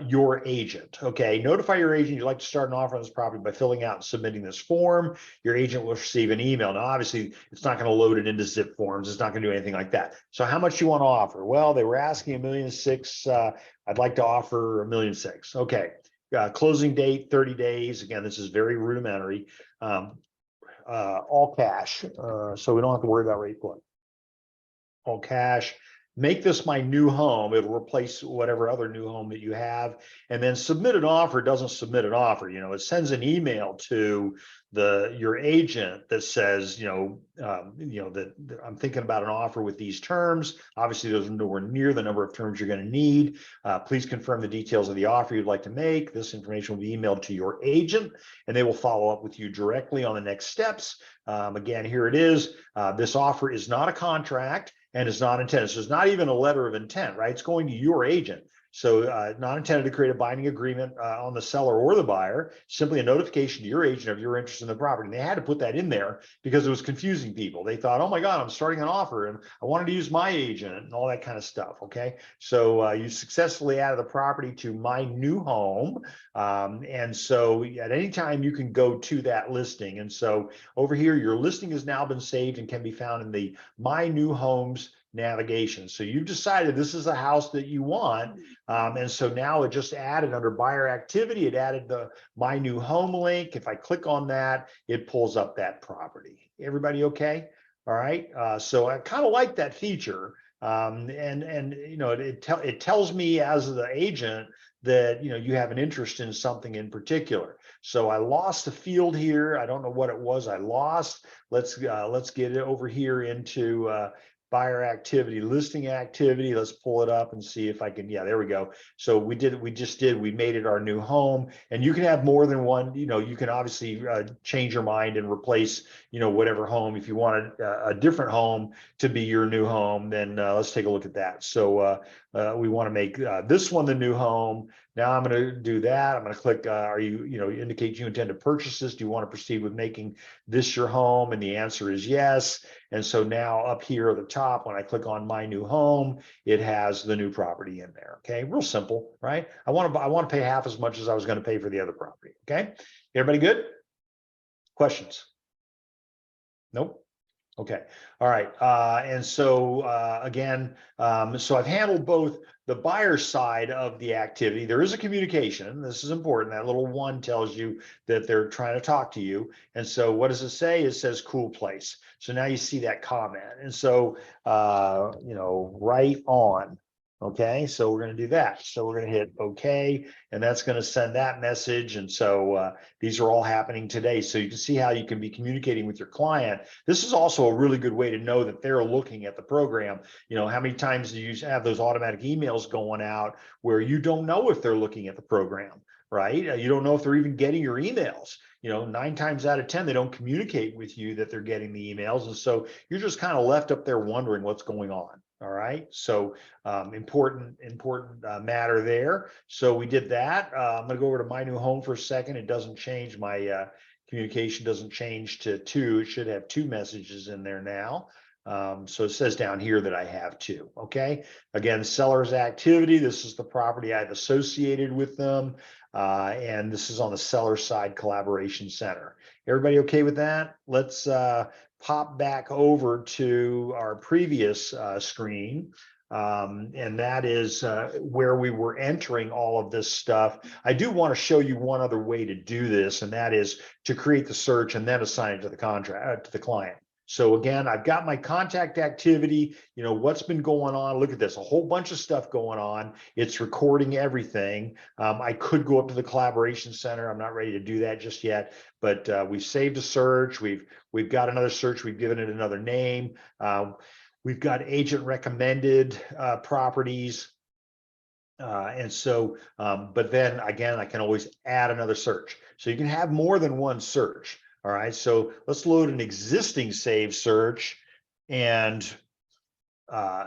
your agent. Okay, notify your agent you'd like to start an offer on this property by filling out and submitting this form. Your agent will receive an email. Now, obviously, it's not going to load it into zip forms. It's not going to do anything like that. So how much you want to offer? Well, they were asking $1.6 million. I'd like to offer $1.6 million. Okay, closing date 30 days. Again, this is very rudimentary. All cash, so we don't have to worry about rate plug. All cash. Make this my new home. It'll replace whatever other new home that you have. And then submit an offer doesn't submit an offer. It sends an email to your agent that says, that I'm thinking about an offer with these terms. Obviously, those are nowhere near the number of terms you're going to need. Please confirm the details of the offer you'd like to make. This information will be emailed to your agent, and they will follow up with you directly on the next steps. Again, here it is. This offer is not a contract and is not intended. So it's not even a letter of intent, right? It's going to your agent. So not intended to create a binding agreement on the seller or the buyer, simply a notification to your agent of your interest in the property. And they had to put that in there because it was confusing people. They thought, oh my God, I'm starting an offer and I wanted to use my agent and all that kind of stuff. Okay. So you successfully added the property to my new home. And so at any time you can go to that listing. And so over here, your listing has now been saved and can be found in the My New Homes navigation. So you've decided this is a house that you want. And so now it just added under buyer activity, it added the My New Home link. If I click on that, it pulls up that property. Everybody okay? All right. So I kind of like that feature. And you know, it tells me as the agent that, you know, you have an interest in something in particular. So I lost a field here. I don't know what it was I lost. Let's get it over here into buyer activity, listing activity. Let's pull it up and see if I can. Yeah, there we go. So we made it our new home, and you can have more than one. You know, you can obviously change your mind and replace, you know, whatever home. If you wanted a different home to be your new home, then let's take a look at that. So we want to make this one the new home. Now I'm going to do that. I'm going to click, are you, you know, indicate you intend to purchase this. Do you want to proceed with making this your home? And the answer is yes. And so now up here at the top, when I click on My New Home, it has the new property in there. Okay, real simple, right? I want to pay half as much as I was going to pay for the other property. Okay, everybody good? Questions? Nope. Okay. All right. And so again, so I've handled both the buyer side of the activity. There is a communication. This is important. That little one tells you that they're trying to talk to you. And so what does it say? It says cool place. So now you see that comment. And so, you know, right on. Okay, so we're going to do that. So we're going to hit OK, and that's going to send that message. And so these are all happening today. So you can see how you can be communicating with your client. This is also a really good way to know that they're looking at the program. You know, how many times do you have those automatic emails going out where you don't know if they're looking at the program, right? You don't know if they're even getting your emails. You know, 9 times out of 10, they don't communicate with you that they're getting the emails. And so you're just kind of left up there wondering what's going on. All right. So important matter there. So we did that. I'm going to go over to My New Home for a second. It doesn't change my communication doesn't change to 2. It should have 2 messages in there now. So it says down here that I have 2. Okay. Again, seller's activity. This is the property I've associated with them. And this is on the seller side collaboration center. Everybody okay with that? Let's pop back over to our previous screen. And that is where we were entering all of this stuff. I do want to show you one other way to do this, and that is to create the search and then assign it to the contract to the client. So again, I've got my contact activity, you know, what's been going on. Look at this, a whole bunch of stuff going on. It's recording everything. I could go up to the collaboration center. I'm not ready to do that just yet, but we've saved a search. We've got another search. We've given it another name. We've got agent recommended properties. And so, but then again, I can always add another search. So you can have more than one search. All right, so let's load an existing save search and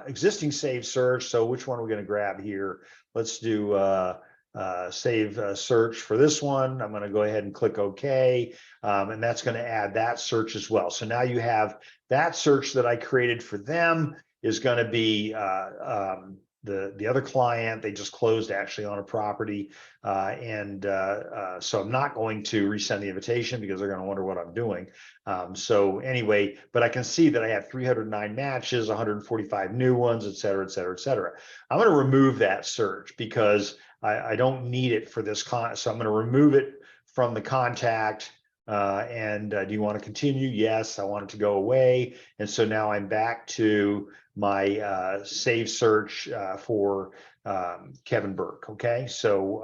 existing save search. So which one are we going to grab here? Let's do save search for this one. I'm going to go ahead and click OK. And that's going to add that search as well. So now you have that search that I created for them is going to be the other client. They just closed actually on a property. So I'm not going to resend the invitation because they're going to wonder what I'm doing. So anyway, but I can see that I have 309 matches, 145 new ones, et cetera, et cetera, et cetera. I'm going to remove that search because I don't need it for this so I'm going to remove it from the contact. Do you want to continue? Yes, I want it to go away. And so now I'm back to my save search for Kevin Burke. Okay, so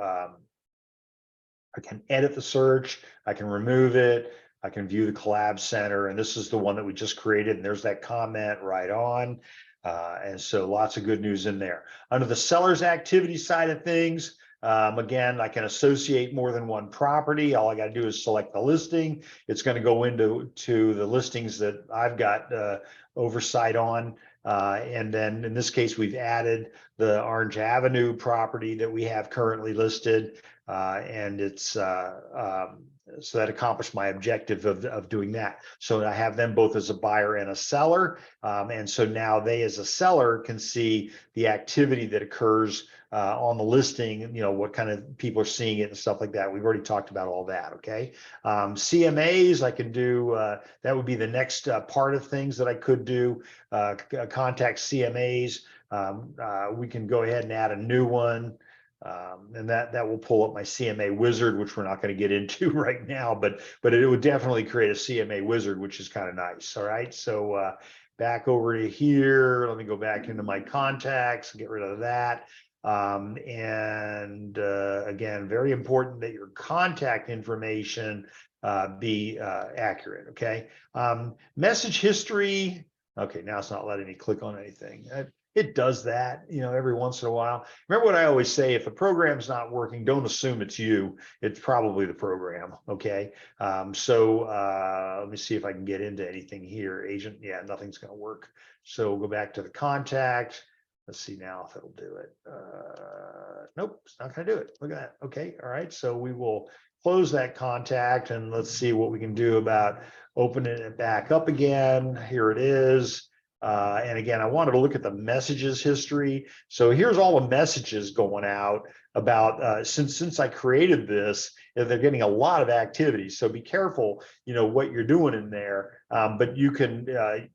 I can edit the search, I can remove it, I can view the collab center, and this is the one that we just created, and there's that comment right on. And so lots of good news in there. Under the seller's activity side of things, again, I can associate more than one property. All I got to do is select the listing. It's going to go into the listings that I've got oversight on. And then in this case, we've added the Orange Avenue property that we have currently listed. And it's so that accomplished my objective of doing that. So I have them both as a buyer and a seller. And so now they as a seller can see the activity that occurs on the listing, what kind of people are seeing it and stuff like that. We've already talked about all that. Okay. CMAs, I can do, that would be the next part of things that I could do, contact CMAs. We can go ahead and add a new one. And that will pull up my CMA wizard, which we're not going to get into right now, but it would definitely create a CMA wizard, which is kind of nice. All right. So, back over to here, let me go back into my contacts, get rid of that. And again, very important that your contact information be accurate. Okay. Message history. Okay, now it's not letting me click on anything. It does that, every once in a while. Remember what I always say, if the program's not working, don't assume it's you. It's probably the program. Okay. So let me see if I can get into anything here. Agent, yeah, nothing's going to work. So we'll go back to the contact. Let's see now if it'll do it. Nope, it's not going to do it. Look at that. Okay. All right. So we will close that contact and let's see what we can do about opening it back up again. Here it is. And again, I wanted to look at the messages history. So here's all the messages going out about since I created this, they're getting a lot of activity. So be careful, what you're doing in there. But you can,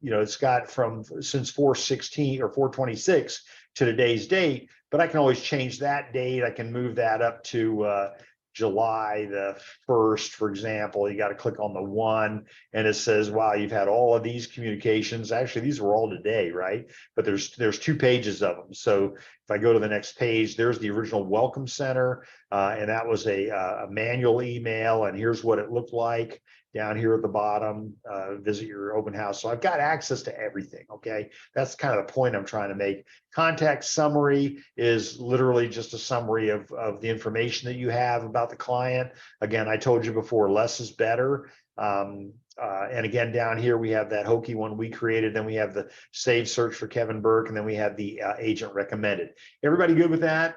it's got from since 4/16 or 4/26 to today's date, but I can always change that date. I can move that up to July the 1st, for example. You got to click on the 1 and it says, wow, you've had all of these communications. Actually, these were all today, right? But there's 2 pages of them. So if I go to the next page, there's the original welcome center. And that was a manual email. And here's what it looked like down here at the bottom, visit your open house. So I've got access to everything. Okay. That's kind of the point I'm trying to make. Contact summary is literally just a summary of the information that you have about the client. Again, I told you before, less is better. And again, down here, we have that hokey one we created. Then we have the save search for Kevin Burke. And then we have the agent recommended. Everybody good with that?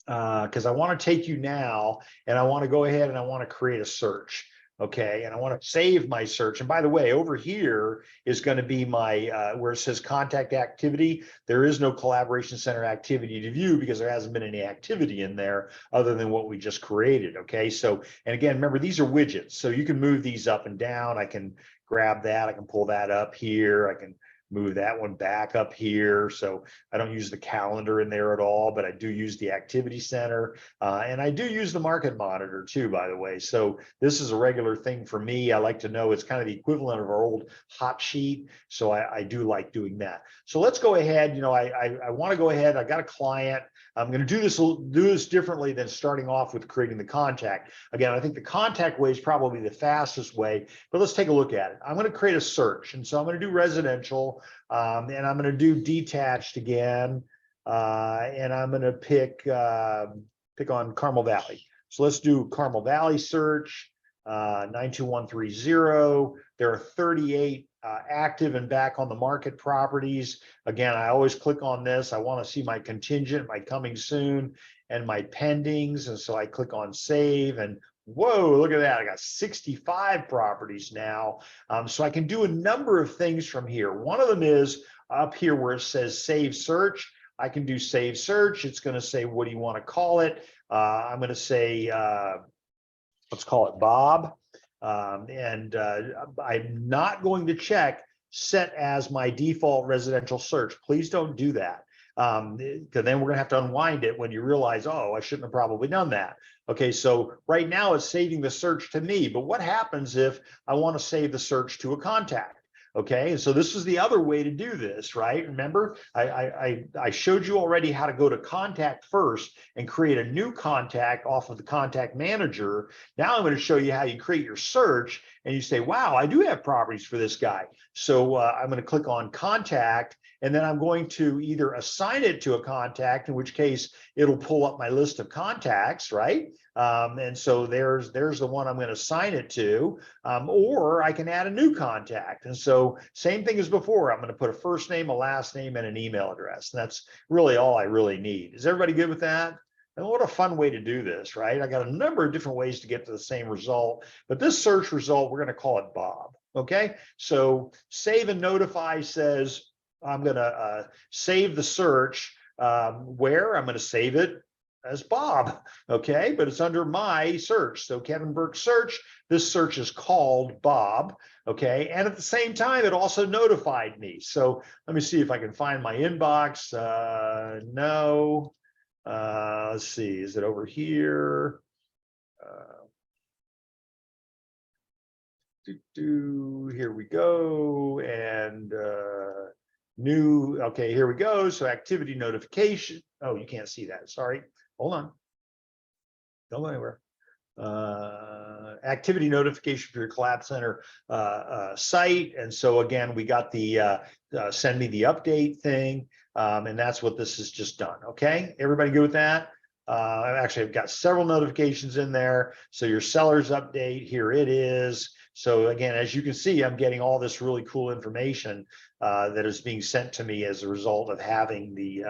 Because I want to take you now and I want to go ahead and I want to create a search. Okay, and I want to save my search. And by the way, over here is going to be my where it says contact activity. There is no collaboration center activity to view because there hasn't been any activity in there other than what we just created. Okay, so and again, remember these are widgets, so you can move these up and down. I can grab that, I can pull that up here, I can move that one back up here. So I don't use the calendar in there at all, but I do use the activity center. And I do use the market monitor too, by the way. So this is a regular thing for me. I like to know it's kind of the equivalent of our old hot sheet. So I do like doing that. So let's go ahead. I want to go ahead. I got a client. I'm going to do this differently than starting off with creating the contact. Again, I think the contact way is probably the fastest way, but let's take a look at it. I'm going to create a search. And so I'm going to do residential, and I'm going to do detached again. And I'm going to pick on Carmel Valley. So let's do Carmel Valley search, 92130. There are 38 active and back on the market properties. Again, I always click on this. I want to see my contingent, my coming soon, and my pendings. And so I click on save and whoa, look at that. I got 65 properties now. So I can do a number of things from here. One of them is up here where it says save search. I can do save search. It's going to say, what do you want to call it? I'm going to say, let's call it Bob. I'm not going to check set as my default residential search. Please don't do that. Because then we're going to have to unwind it when you realize, oh, I shouldn't have probably done that. Okay, so right now it's saving the search to me, but what happens if I want to save the search to a contact? Okay, and so this is the other way to do this, right? Remember, I showed you already how to go to contact first and create a new contact off of the contact manager. Now I'm going to show you how you create your search and you say, wow, I do have properties for this guy. So I'm going to click on contact, and then I'm going to either assign it to a contact, in which case it'll pull up my list of contacts, right? And so there's the one I'm going to assign it to, or I can add a new contact. And so same thing as before, I'm going to put a first name, a last name, and an email address. And that's really all I really need. Is everybody good with that? And what a fun way to do this, right? I got a number of different ways to get to the same result, but this search result, we're going to call it Bob. Okay, so save and notify says I'm going to save the search. where I'm going to save it as Bob, okay, but it's under my search. So Kevin Burke search, this search is called Bob, okay, and at the same time, it also notified me. So let me see if I can find my inbox. No, let's see, is it over here? Here we go, and new, okay, here we go. So activity notification. Oh, you can't see that, sorry. Hold on. Don't go anywhere. Activity notification for your Collab Center site. And so again, we got the send me the update thing. And that's what this has just done. Okay, everybody good with that? I've got several notifications in there. So your seller's update, here it is. So again, as you can see, I'm getting all this really cool information that is being sent to me as a result of having the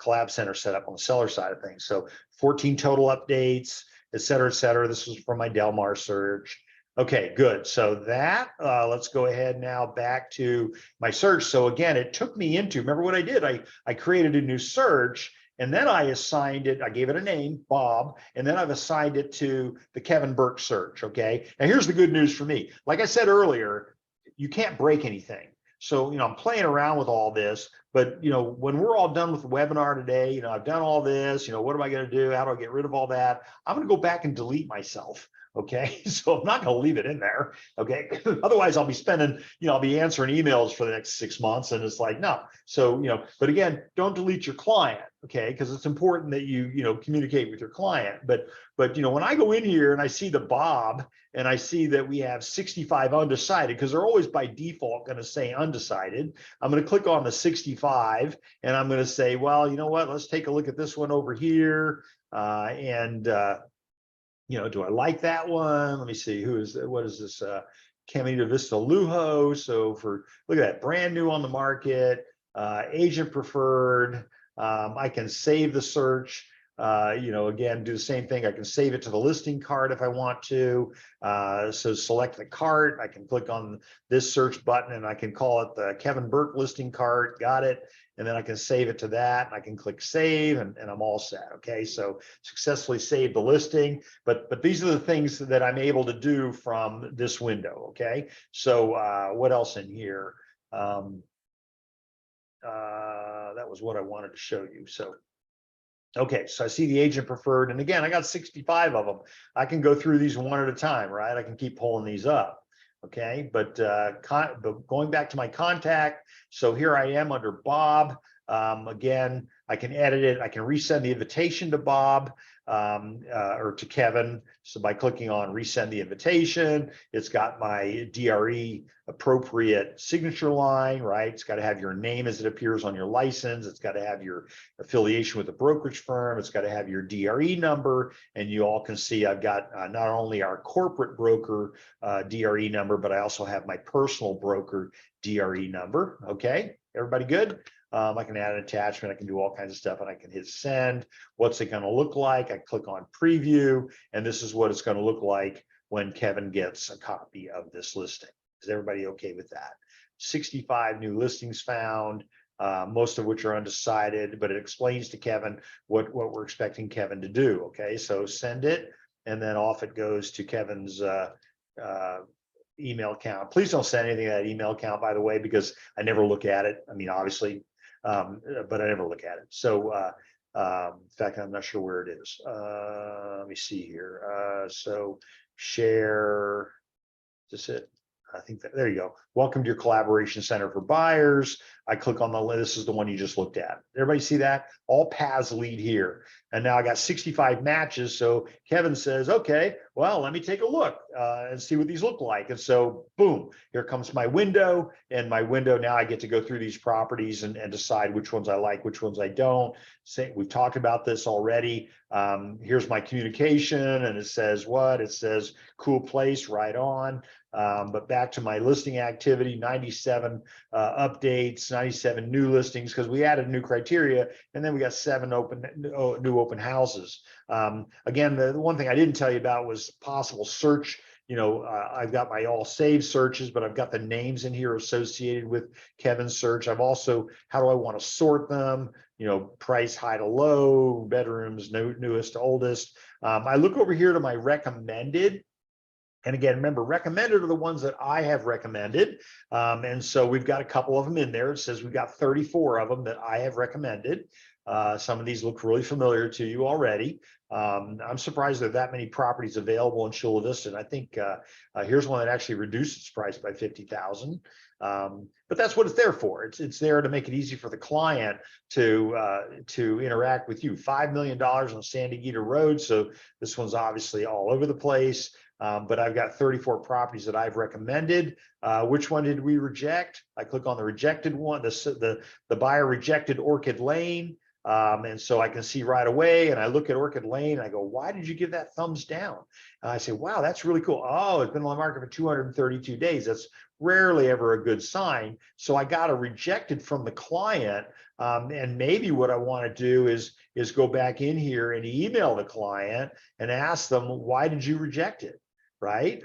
Collab Center set up on the seller side of things. So 14 total updates, et cetera, et cetera. This was from my Delmar search. Okay, good. So that, let's go ahead now back to my search. So again, it took me into, remember what I did? I created a new search, and then I assigned it, I gave it a name, Bob, and then I've assigned it to the Kevin Burke search, okay? Now here's the good news for me. Like I said earlier, you can't break anything. So, I'm playing around with all this, but, when we're all done with the webinar today, I've done all this, what am I going to do? How do I get rid of all that? I'm going to go back and delete myself. Okay, so I'm not going to leave it in there. Okay, otherwise I'll be spending, I'll be answering emails for the next 6 months, and it's like, no. So, but again, don't delete your client. Okay, because it's important that you, communicate with your client. But when I go in here and I see the Bob, and I see that we have 65 undecided, because they're always by default going to say undecided. I'm going to click on the 65, and I'm going to say, well, you know what? Let's take a look at this one over here, do I like that one? Let me see, what is this? Caminito Vista Lujo. So look at that, brand new on the market, agent preferred. I can save the search. Again, do the same thing. I can save it to the listing cart if I want to. So select the cart. I can click on this search button, and I can call it the Kevin Burke listing cart. Got it. And then I can save it to that, and I can click save, and I'm all set. Okay, so successfully saved the listing. But these are the things that I'm able to do from this window. Okay, so what else in here? That was what I wanted to show you. So okay, so I see the agent preferred, and again, I got 65 of them. I can go through these one at a time, right? I can keep pulling these up. Okay, but going back to my contact, so here I am under Bob. Again, I can edit it. I can resend the invitation to Bob or to Kevin. So by clicking on resend the invitation, it's got my DRE appropriate signature line, right? It's got to have your name as it appears on your license. It's got to have your affiliation with a brokerage firm. It's got to have your DRE number. And you all can see I've got not only our corporate broker DRE number, but I also have my personal broker DRE number. Okay, everybody good? I can add an attachment. I can do all kinds of stuff, and I can hit send. What's it going to look like? I click on preview, and this is what it's going to look like when Kevin gets a copy of this listing. Is everybody okay with that? 65 new listings found, most of which are undecided, but it explains to Kevin what we're expecting Kevin to do. Okay, so send it, and then off it goes to Kevin's email account. Please don't send anything to that email account, by the way, because I never look at it. I mean, obviously, but I never look at it. So in fact, I'm not sure where it is. Let me see here. So share, is this it? I think that, there you go. Welcome to your collaboration center for buyers. I click on this is the one you just looked at. Everybody see that? All paths lead here. And now I got 65 matches. So Kevin says, okay, well, let me take a look and see what these look like. And so boom, here comes my window, and my window, now I get to go through these properties and decide which ones I like, which ones I don't. We've talked about this already. Here's my communication, and it says what? It says cool place, right on. But back to my listing activity, 97 updates, 97 new listings, because we added new criteria, and then we got 7 new open houses. Again, the one thing I didn't tell you about was possible search I've got my all saved searches, but I've got the names in here associated with Kevin's search. I've also, how do I want to sort them? Price high to low, bedrooms, newest to oldest. I look over here to my recommended. And again, remember, recommended are the ones that I have recommended. And so we've got a couple of them in there. It says we've got 34 of them that I have recommended. Some of these look really familiar to you already. I'm surprised there are that many properties available in Chula Vista. And I think here's one that actually reduced its price by 50,000. But that's what it's there for. It's there to make it easy for the client to interact with you. $5 million on Sandy Gita Road. So this one's obviously all over the place. But I've got 34 properties that I've recommended. Which one did we reject? I click on the rejected one. The buyer rejected Orchid Lane. And so I can see right away, and I look at Orchid Lane and I go, why did you give that thumbs down? And I say, wow, that's really cool. Oh, it's been on the market for 232 days. That's rarely ever a good sign. So I got a rejected from the client. And maybe what I want to do is go back in here and email the client and ask them, why did you reject it? Right?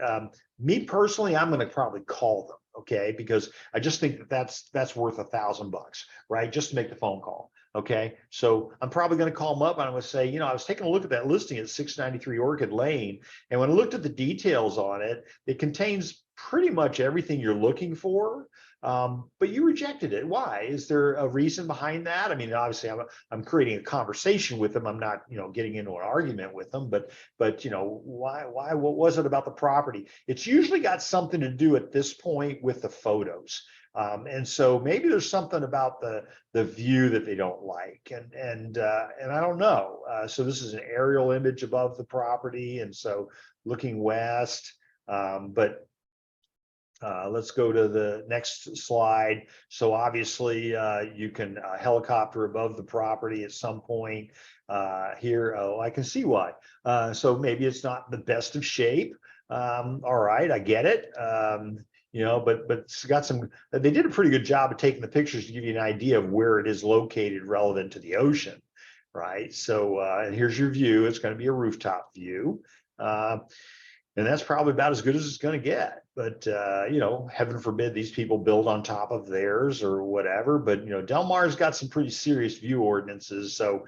Me personally, I'm going to probably call them, okay? Because I just think that's worth $1,000, right? Just to make the phone call. Okay, so I'm probably going to call them up and I'm going to say, I was taking a look at that listing at 693 Orchid Lane. And when I looked at the details on it, it contains pretty much everything you're looking for. But you rejected it. Why? Is there a reason behind that? I mean, obviously I'm creating a conversation with them. I'm not, getting into an argument with them, but why, what was it about the property? It's usually got something to do at this point with the photos. And so maybe there's something about the view that they don't like, and I don't know. So this is an aerial image above the property, and so looking west. But let's go to the next slide. So obviously you can helicopter above the property at some point here. Oh, I can see why. So maybe it's not the best of shape. All right, I get it. But it's got they did a pretty good job of taking the pictures to give you an idea of where it is located relevant to the ocean, right? So, and here's your view. It's going to be a rooftop view. And that's probably about as good as it's going to get. But, heaven forbid these people build on top of theirs or whatever. But, Del Mar's got some pretty serious view ordinances. So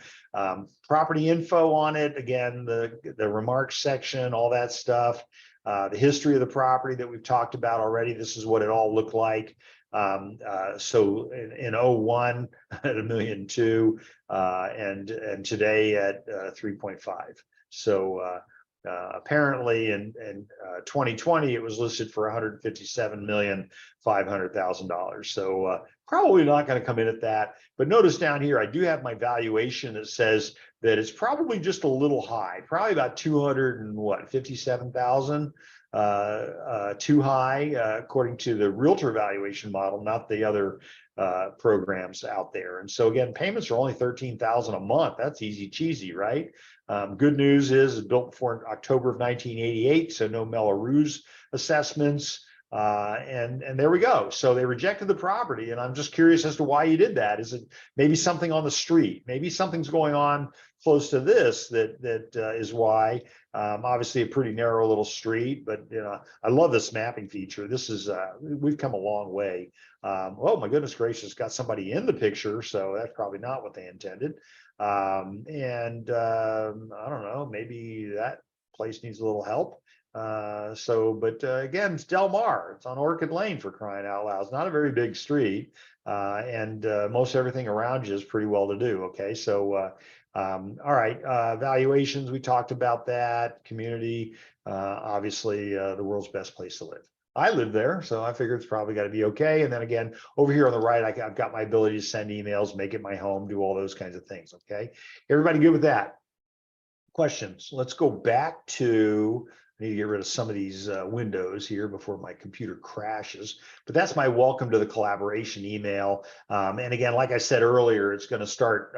property info on it, again, the remarks section, all that stuff. The history of the property that we've talked about already. This is what it all looked like. So in 01 at 1.2 million, and today at 3.5. So apparently in 2020 it was listed for $157,500,000. So probably not going to come in at that. But notice down here I do have my valuation that says that it's probably just a little high, probably about 257,000 too high, according to the realtor valuation model, not the other programs out there. And so again, payments are only 13,000 a month. That's easy cheesy, right? Good news is it's built before October of 1988, so no Melrose assessments. And there we go. So they rejected the property, and I'm just curious as to why you did that. Is it maybe something on the street? Maybe something's going on close to this that is why. Obviously a pretty narrow little street, but I love this mapping feature. This is we've come a long way. Oh my goodness gracious, got somebody in the picture, so that's probably not what they intended. I don't know, maybe that place needs a little help. But again, it's Del Mar. It's on Orchid Lane, for crying out loud. It's not a very big street, and most everything around you is pretty well to do. Okay, so all right, valuations, we talked about that. Community, obviously the world's best place to live. I live there, so I figure it's probably got to be okay. And then again, over here on the right, I've got my ability to send emails, make it my home, do all those kinds of things. Okay, everybody good with that? Questions? Let's go back to, I need to get rid of some of these windows here before my computer crashes, but that's my welcome to the collaboration email. And again, like I said earlier, it's going to start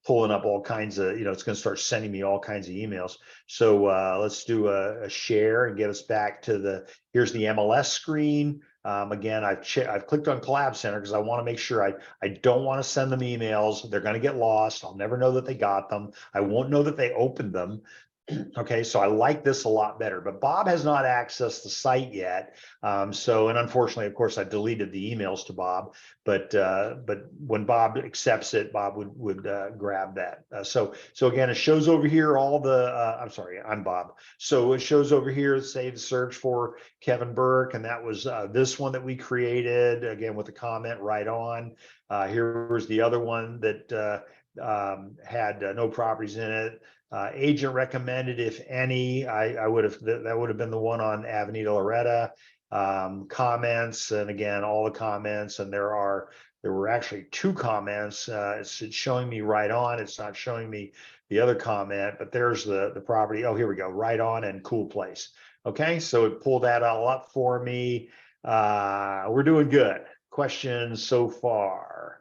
pulling up all kinds of, it's going to start sending me all kinds of emails. So let's do a share and get us back to here's the MLS screen. Again, I've clicked on Collab Center because I want to make sure I don't want to send them emails. They're going to get lost. I'll never know that they got them. I won't know that they opened them. Okay, so I like this a lot better, but Bob has not accessed the site yet. So, and unfortunately, of course, I deleted the emails to Bob, but when Bob accepts it, Bob would grab that. So again, it shows over here all the, I'm sorry, I'm Bob. So it shows over here, save the search for Kevin Burke. And that was this one that we created, again, with the comment right on. Here was the other one that had no properties in it. Agent recommended, if any, I would have, that would have been the one on Avenida Loretta. Comments, and again, all the comments, and there were actually 2 comments. It's showing me right on. It's not showing me the other comment, but there's the property. Oh, here we go. Right on and cool place. Okay, so it pulled that all up for me. We're doing good. Questions so far?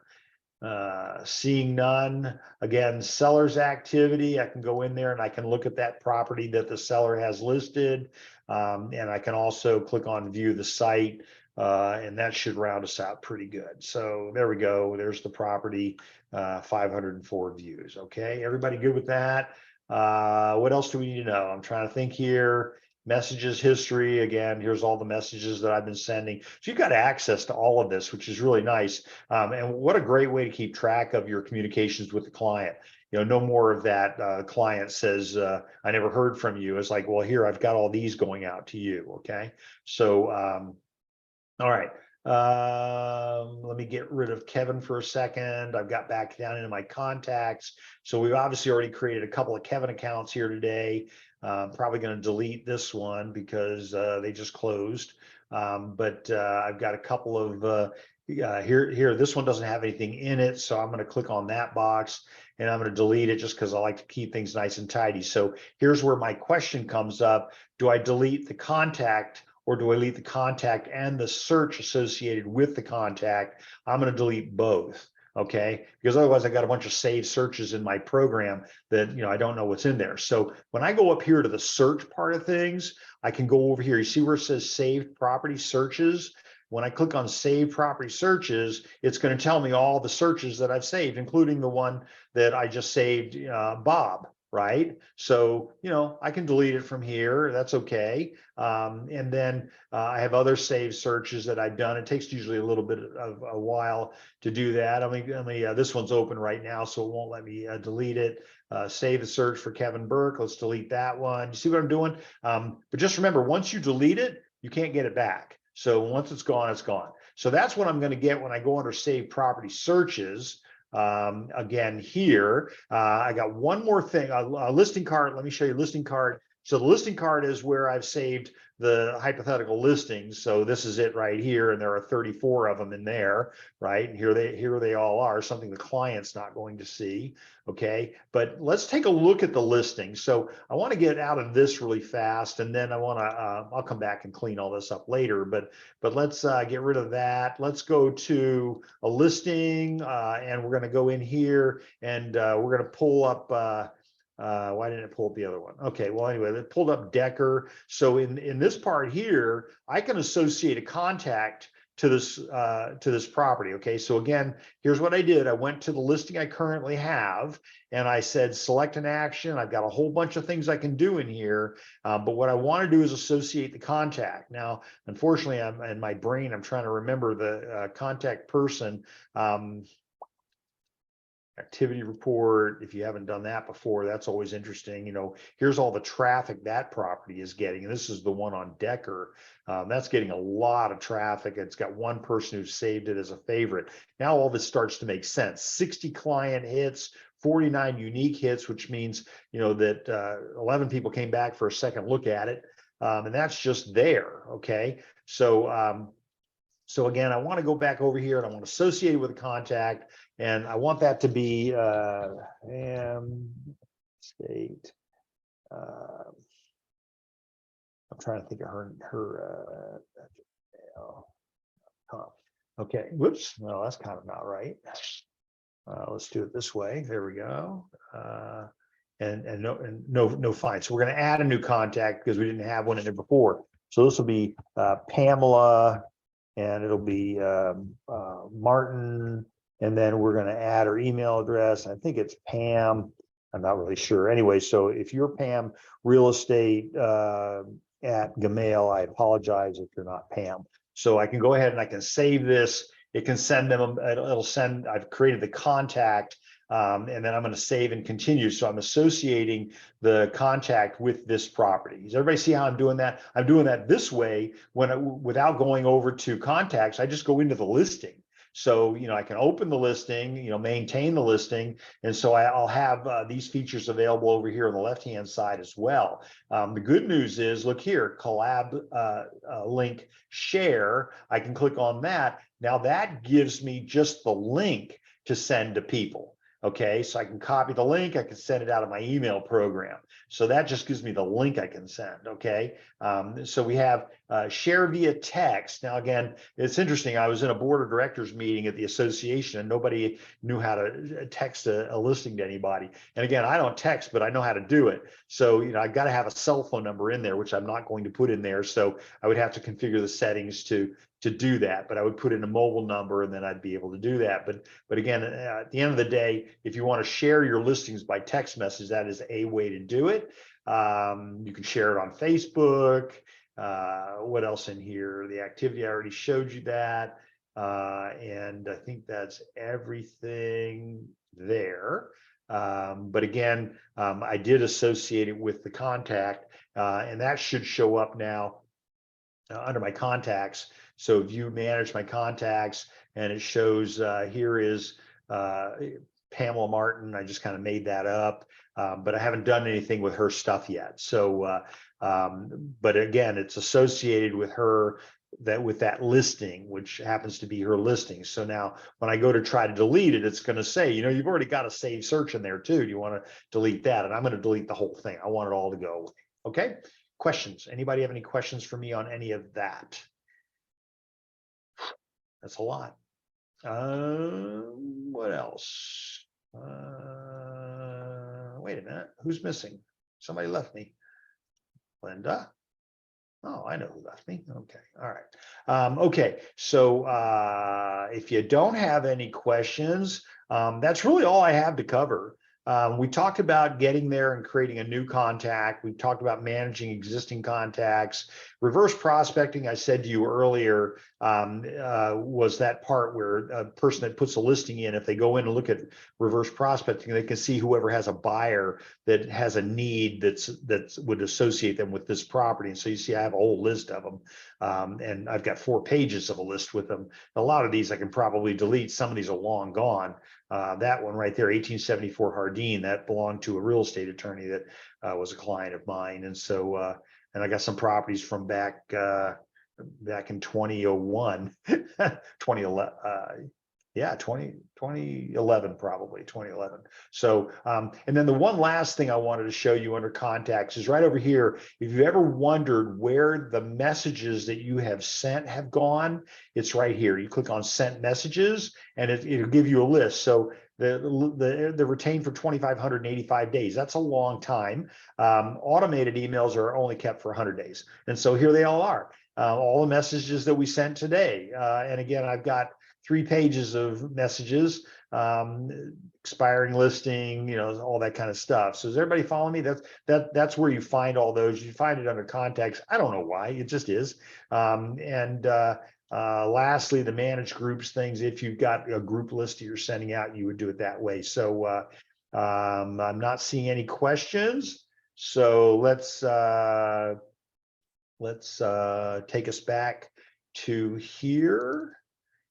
Seeing none. Again, seller's activity, I can go in there and I can look at that property that the seller has listed. And I can also click on view the site, and that should round us out pretty good. So there we go. There's the property, 504 views. Okay, everybody good with that? What else do we need to know? I'm trying to think here. Messages history, again, here's all the messages that I've been sending. So you've got access to all of this, which is really nice. And what a great way to keep track of your communications with the client. You know, no more of that client says, I never heard from you. It's like, well, here, I've got all these going out to you, okay? So, all right. Let me get rid of Kevin for a second. I've got back down into my contacts. So we've obviously already created a couple of Kevin accounts here today. Probably going to delete this one because they just closed. But I've got a couple of here. This one doesn't have anything in it, so I'm going to click on that box and I'm going to delete it just because I like to keep things nice and tidy. So here's where my question comes up: do I delete the contact, or do I delete the contact and the search associated with the contact? I'm going to delete both. Okay, because otherwise I got a bunch of saved searches in my program that, you know, I don't know what's in there. So when I go up here to the search part of things, I can go over here. You see where it says saved property searches? When I click on save property searches, it's going to tell me all the searches that I've saved, including the one that I just saved, Bob. Right. So, you know, I can delete it from here. That's okay. And then I have other saved searches that I've done. It takes usually a little bit of a while to do that. This one's open right now, so it won't let me delete it. Save the search for Kevin Burke. Let's delete that one. You see what I'm doing? But just remember, once you delete it, you can't get it back. So once it's gone, it's gone. So that's what I'm going to get when I go under save property searches. Again, here, I got one more thing, a listing card. Let me show you listing card. So the listing card is where I've saved the hypothetical listings. So this is it right here, and there are 34 of them in there, right? And here they all are, something the client's not going to see. Okay, but let's take a look at the listing. So I want to get out of this really fast, and then I want to I'll come back and clean all this up later, but let's get rid of that. Let's go to a listing, and we're going to go in here, and we're going to pull up why didn't it pull up the other one? Okay, well, anyway, it pulled up Decker. So in this part here, I can associate a contact to this property. Okay, so again, here's what I did. I went to the listing I currently have, and I said select an action. I've got a whole bunch of things I can do in here, but what I want to do is associate the contact. Now, unfortunately, I'm in my brain, I'm trying to remember the contact person. Activity report. If you haven't done that before, that's always interesting. You know, here's all the traffic that property is getting. And this is the one on Decker. That's getting a lot of traffic. It's got one person who saved it as a favorite. Now all this starts to make sense. 60 client hits, 49 unique hits, which means, you know, that 11 people came back for a second look at it. And that's just there. Okay. So again, I want to go back over here and I want to associate it with a contact, and I want that to be state. I'm trying to think of her okay, whoops, no, that's kind of not right. Let's do it this way. There we go. And no fine. So we're going to add a new contact because we didn't have one in there before. So this will be Pamela, and it'll be Martin, and then we're going to add her email address. I think it's Pam. I'm not really sure. Anyway, so if you're Pam Real Estate at Gmail, I apologize if you're not Pam. So I can go ahead and I can save this. It can send them, it'll send, I've created the contact, and then I'm going to save and continue. So I'm associating the contact with this property. Does everybody see how I'm doing that? I'm doing that this way without going over to contacts. I just go into the listing. So, I can open the listing, maintain the listing. And so I'll have these features available over here on the left-hand side as well. The good news is, look here, collab link share. I can click on that. Now that gives me just the link to send to people. Okay, so I can copy the link, I can send it out of my email program. So that just gives me the link I can send. Okay, so we have share via text. Now, again, it's interesting. I was in a board of directors meeting at the association and nobody knew how to text a listing to anybody. And again, I don't text, but I know how to do it. So, I've got to have a cell phone number in there, which I'm not going to put in there. So I would have to configure the settings to do that, but I would put in a mobile number and then I'd be able to do that. But again, at the end of the day, if you want to share your listings by text message, that is a way to do it. You can share it on Facebook. What else in here? The activity, I already showed you that. And I think that's everything there. But again, I did associate it with the contact, and that should show up now under my contacts. So if you manage my contacts and it shows here is Pamela Martin, I just kind of made that up, but I haven't done anything with her stuff yet. So, but again, it's associated with her, with that listing, which happens to be her listing. So now when I go to try to delete it, it's going to say, you've already got a save search in there too. Do you want to delete that? And I'm going to delete the whole thing. I want it all to go away. Okay. Questions? Anybody have any questions for me on any of that? That's a lot. What else? Wait a minute. Who's missing? Somebody left me. Linda? Oh, I know who left me. Okay. All right. Okay. So if you don't have any questions, that's really all I have to cover. We talked about getting there and creating a new contact. We talked about managing existing contacts. Reverse prospecting, I said to you earlier, was that part where a person that puts a listing in, if they go in and look at reverse prospecting, they can see whoever has a buyer that has a need that would associate them with this property. And so you see, I have a whole list of them, and I've got 4 pages of a list with them. A lot of these I can probably delete. Some of these are long gone. That one right there, 1874 Hardin, that belonged to a real estate attorney that was a client of mine. And so, and I got some properties from back in 2001, 2011, yeah, 2011, probably 2011. So, and then the one last thing I wanted to show you under contacts is right over here. If you've ever wondered where the messages that you have sent have gone, it's right here. You click on sent messages and it'll give you a list. So they're retained for 2,585 days. That's a long time. Automated emails are only kept for 100 days. And so here they all are. All the messages that we sent today. And again, I've got 3 pages of messages, expiring listing, all that kind of stuff. So does everybody follow me? That's where you find all those. You find it under contacts. I don't know why, it just is. Lastly, the managed groups things, if you've got a group list that you're sending out, you would do it that way. So I'm not seeing any questions. So let's take us back to here.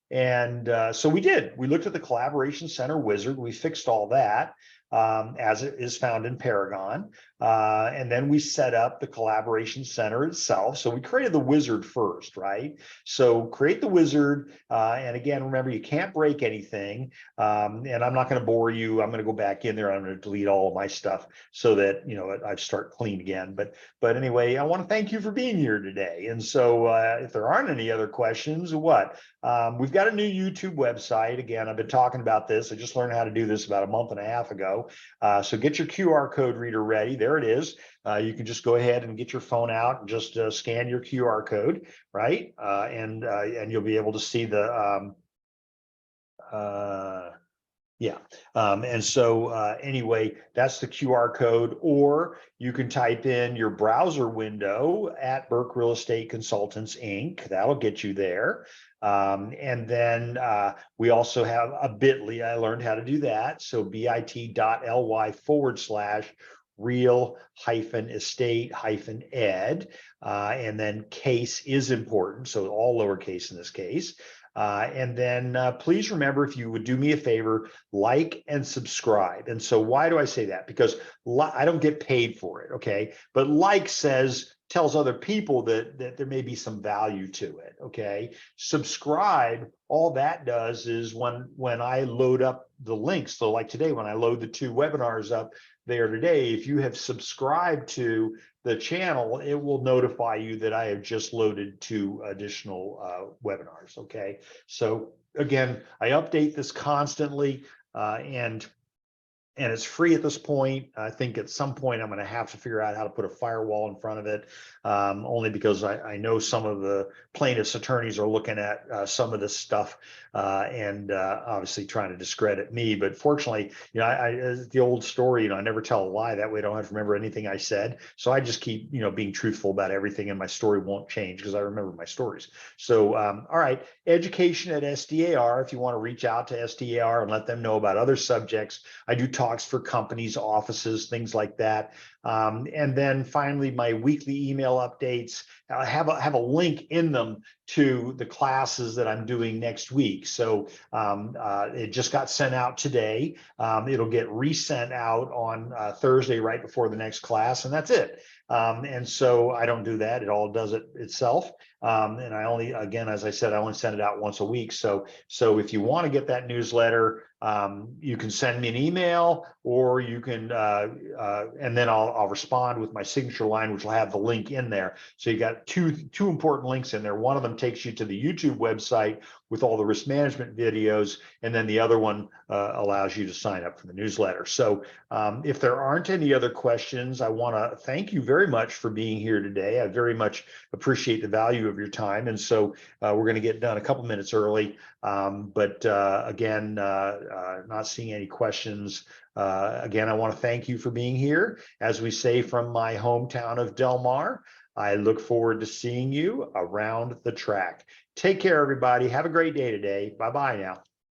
And so we looked at the collaboration center wizard. We fixed all that as it is found in Paragon. And then we set up the collaboration center itself. So we created the wizard first, right? So create the wizard. And again, remember, you can't break anything. And I'm not going to bore you. I'm going to go back in there. I'm going to delete all of my stuff so that, I start clean again. But anyway, I want to thank you for being here today. And so if there aren't any other questions, we've got a new YouTube website. Again, I've been talking about this. I just learned how to do this about a month and a half ago. So get your QR code reader ready. There it is. You can just go ahead and get your phone out and just scan your QR code, right? And you'll be able to see the Yeah. And so anyway, that's the QR code, or you can type in your browser window at Burke Real Estate Consultants, Inc. That'll get you there. And then we also have a bit.ly. I learned how to do that. So bit.ly/, real-estate-ed. And then case is important. So all lowercase in this case. And then please remember, if you would do me a favor, like and subscribe. And so why do I say that? Because I don't get paid for it, okay? But like tells other people that there may be some value to it, okay? Subscribe, all that does is when I load up the links, so like today, when I load the 2 webinars up there today, if you have subscribed to the channel, it will notify you that I have just loaded 2 additional webinars, okay? So again, I update this constantly, and it's free at this point. I think at some point I'm going to have to figure out how to put a firewall in front of it, only because I know some of the plaintiffs' attorneys are looking at some of this stuff and obviously trying to discredit me. But fortunately, the old story, I never tell a lie. That way I don't have to remember anything I said. So I just keep, being truthful about everything, and my story won't change because I remember my stories. So, all right, education at SDAR. If you want to reach out to SDAR and let them know about other subjects, I do talks for companies, offices, things like that. And then finally, my weekly email updates have a link in them to the classes that I'm doing next week. So it just got sent out today. It'll get resent out on Thursday, right before the next class, and that's it. And so I don't do that. It all does it itself. And I only, again, as I said, I only send it out once a week. So if you want to get that newsletter, you can send me an email, or you can, and then I'll respond with my signature line, which will have the link in there. So you got two important links in there. One of them takes you to the YouTube website with all the risk management videos, and then the other one allows you to sign up for the newsletter. So if there aren't any other questions, I want to thank you very much for being here today. I very much appreciate the value of your time. And so we're going to get done a couple minutes early. But again, not seeing any questions. Again, I want to thank you for being here. As we say from my hometown of Del Mar, I look forward to seeing you around the track. Take care, everybody. Have a great day today. Bye-bye now.